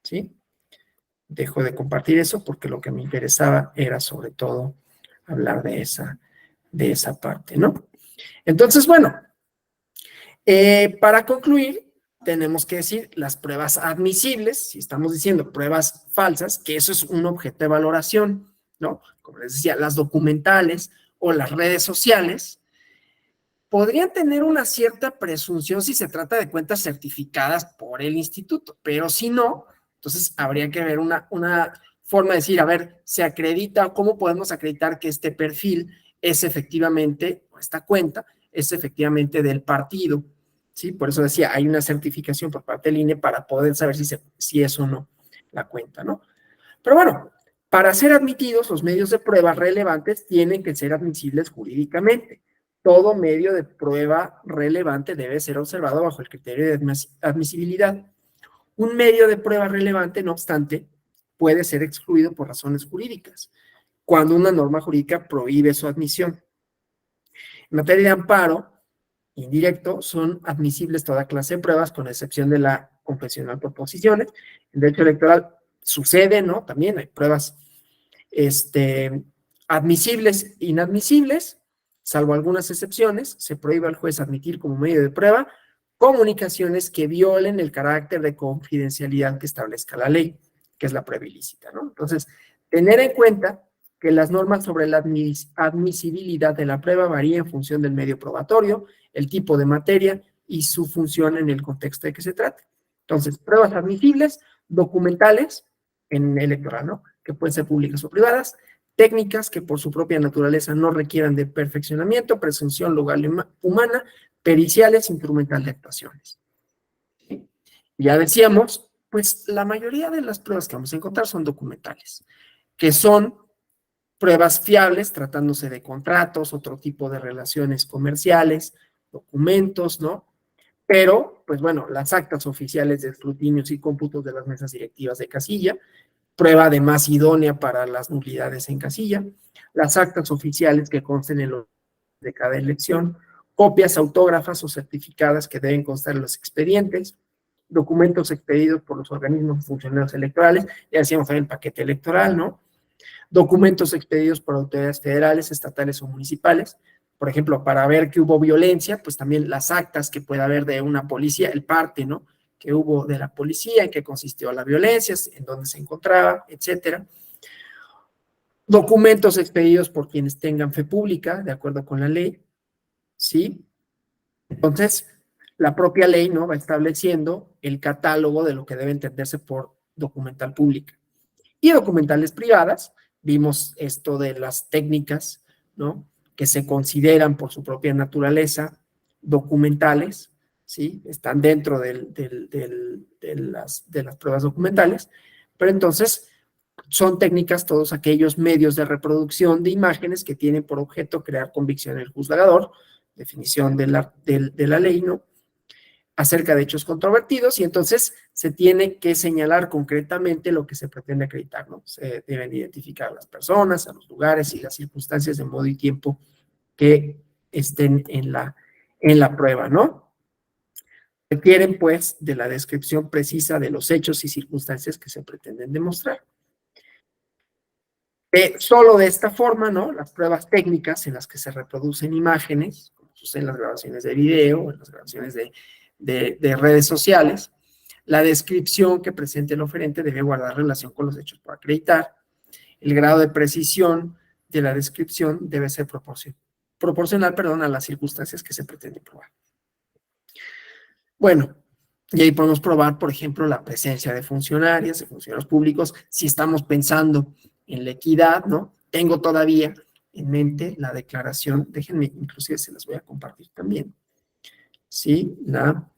¿sí? Dejo de compartir eso porque lo que me interesaba era sobre todo hablar de esa parte, ¿no? Entonces, bueno, para concluir, tenemos que decir las pruebas admisibles, si estamos diciendo pruebas falsas, que eso es un objeto de valoración, ¿no? Como les decía, las documentales o las redes sociales podrían tener una cierta presunción si se trata de cuentas certificadas por el instituto, pero si no, entonces habría que ver una forma de decir, a ver, se acredita, ¿cómo podemos acreditar que este perfil es efectivamente, o esta cuenta, es efectivamente del partido? ¿Sí? Por eso decía, hay una certificación por parte del INE para poder saber si es o no la cuenta, ¿no? Pero bueno, para ser admitidos, los medios de prueba relevantes tienen que ser admisibles jurídicamente. Todo medio de prueba relevante debe ser observado bajo el criterio de admisibilidad. Un medio de prueba relevante, no obstante, puede ser excluido por razones jurídicas, cuando una norma jurídica prohíbe su admisión. En materia de amparo indirecto, son admisibles toda clase de pruebas, con excepción de la confesional por posiciones. En derecho electoral sucede, ¿no? También hay pruebas admisibles, inadmisibles, salvo algunas excepciones. Se prohíbe al juez admitir como medio de prueba comunicaciones que violen el carácter de confidencialidad que establezca la ley, que es la prueba ilícita, ¿no? Entonces, tener en cuenta que las normas sobre la admisibilidad de la prueba varían en función del medio probatorio, el tipo de materia y su función en el contexto de que se trate. Entonces, pruebas admisibles, documentales, en electoral, ¿no? Que pueden ser públicas o privadas, técnicas que por su propia naturaleza no requieran de perfeccionamiento, presunción legal humana, periciales, instrumental de actuaciones. ¿Sí? Ya decíamos, pues la mayoría de las pruebas que vamos a encontrar son documentales, que son pruebas fiables, tratándose de contratos, otro tipo de relaciones comerciales, documentos, ¿no? Pero, pues bueno, las actas oficiales de escrutinios y cómputos de las mesas directivas de casilla, prueba además idónea para las nulidades en casilla, las actas oficiales que consten en los de cada elección, copias autógrafas o certificadas que deben constar en los expedientes, documentos expedidos por los organismos funcionarios electorales, ya decíamos también el paquete electoral, ¿no? Documentos expedidos por autoridades federales, estatales o municipales, por ejemplo, para ver que hubo violencia, pues también las actas que pueda haber de una policía, el parte, ¿no? Que hubo de la policía, en qué consistió la violencia, en dónde se encontraba, etcétera. Documentos expedidos por quienes tengan fe pública, de acuerdo con la ley, ¿sí? Entonces, la propia ley, ¿no? Va estableciendo el catálogo de lo que debe entenderse por documental pública. Y documentales privadas, vimos esto de las técnicas, ¿no? Que se consideran por su propia naturaleza documentales, ¿sí? Están dentro de las pruebas documentales, pero entonces son técnicas todos aquellos medios de reproducción de imágenes que tienen por objeto crear convicción en el juzgador, definición de la ley, ¿no? Acerca de hechos controvertidos, y entonces se tiene que señalar concretamente lo que se pretende acreditar, ¿no? Se deben identificar a las personas, a los lugares y las circunstancias de modo y tiempo que estén en la prueba, ¿no? Requieren, pues, de la descripción precisa de los hechos y circunstancias que se pretenden demostrar. Solo de esta forma, ¿no? Las pruebas técnicas en las que se reproducen imágenes, como sucede en las grabaciones de video, en las grabaciones de redes sociales, la descripción que presente el oferente debe guardar relación con los hechos por acreditar. El grado de precisión de la descripción debe ser proporcional, a las circunstancias que se pretende probar. Bueno, y ahí podemos probar, por ejemplo, la presencia de funcionarios públicos, si estamos pensando en la equidad, ¿no? Tengo todavía en mente la declaración, déjenme, inclusive se las voy a compartir también, ¿sí? La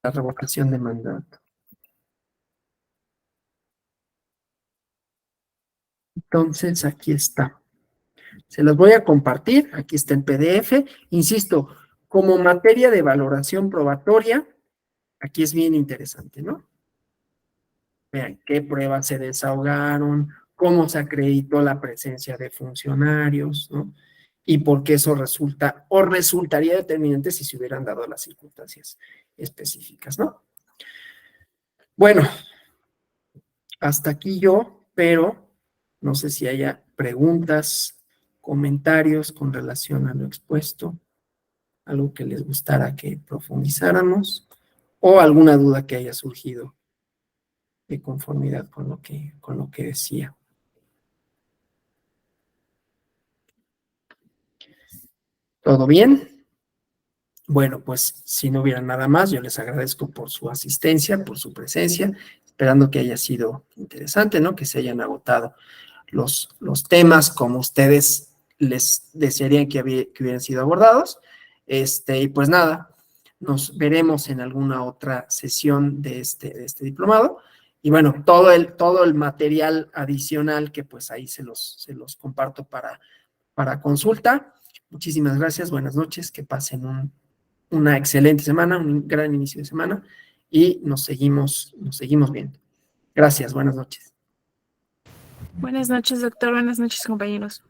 revocación de mandato. Entonces, aquí está. Se las voy a compartir, aquí está en PDF. Insisto, como materia de valoración probatoria, aquí es bien interesante, ¿no? Vean qué pruebas se desahogaron, cómo se acreditó la presencia de funcionarios, ¿no? Y por qué eso resulta o resultaría determinante si se hubieran dado las circunstancias específicas, ¿no? Bueno, hasta aquí yo, pero no sé si haya preguntas, comentarios con relación a lo expuesto, algo que les gustara que profundizáramos o alguna duda que haya surgido de conformidad con lo que decía. ¿Todo bien? Bueno, pues si no hubiera nada más, yo les agradezco por su asistencia, por su presencia, esperando que haya sido interesante, ¿no? Que se hayan agotado los temas como ustedes les desearían que hubieran sido abordados. Y pues nada, nos veremos en alguna otra sesión de este diplomado. Y bueno, todo el material adicional que pues ahí se los comparto para consulta. Muchísimas gracias, buenas noches, que pasen un una excelente semana, un gran inicio de semana y nos seguimos viendo. Gracias, buenas noches. Buenas noches, doctor. Buenas noches, compañeros.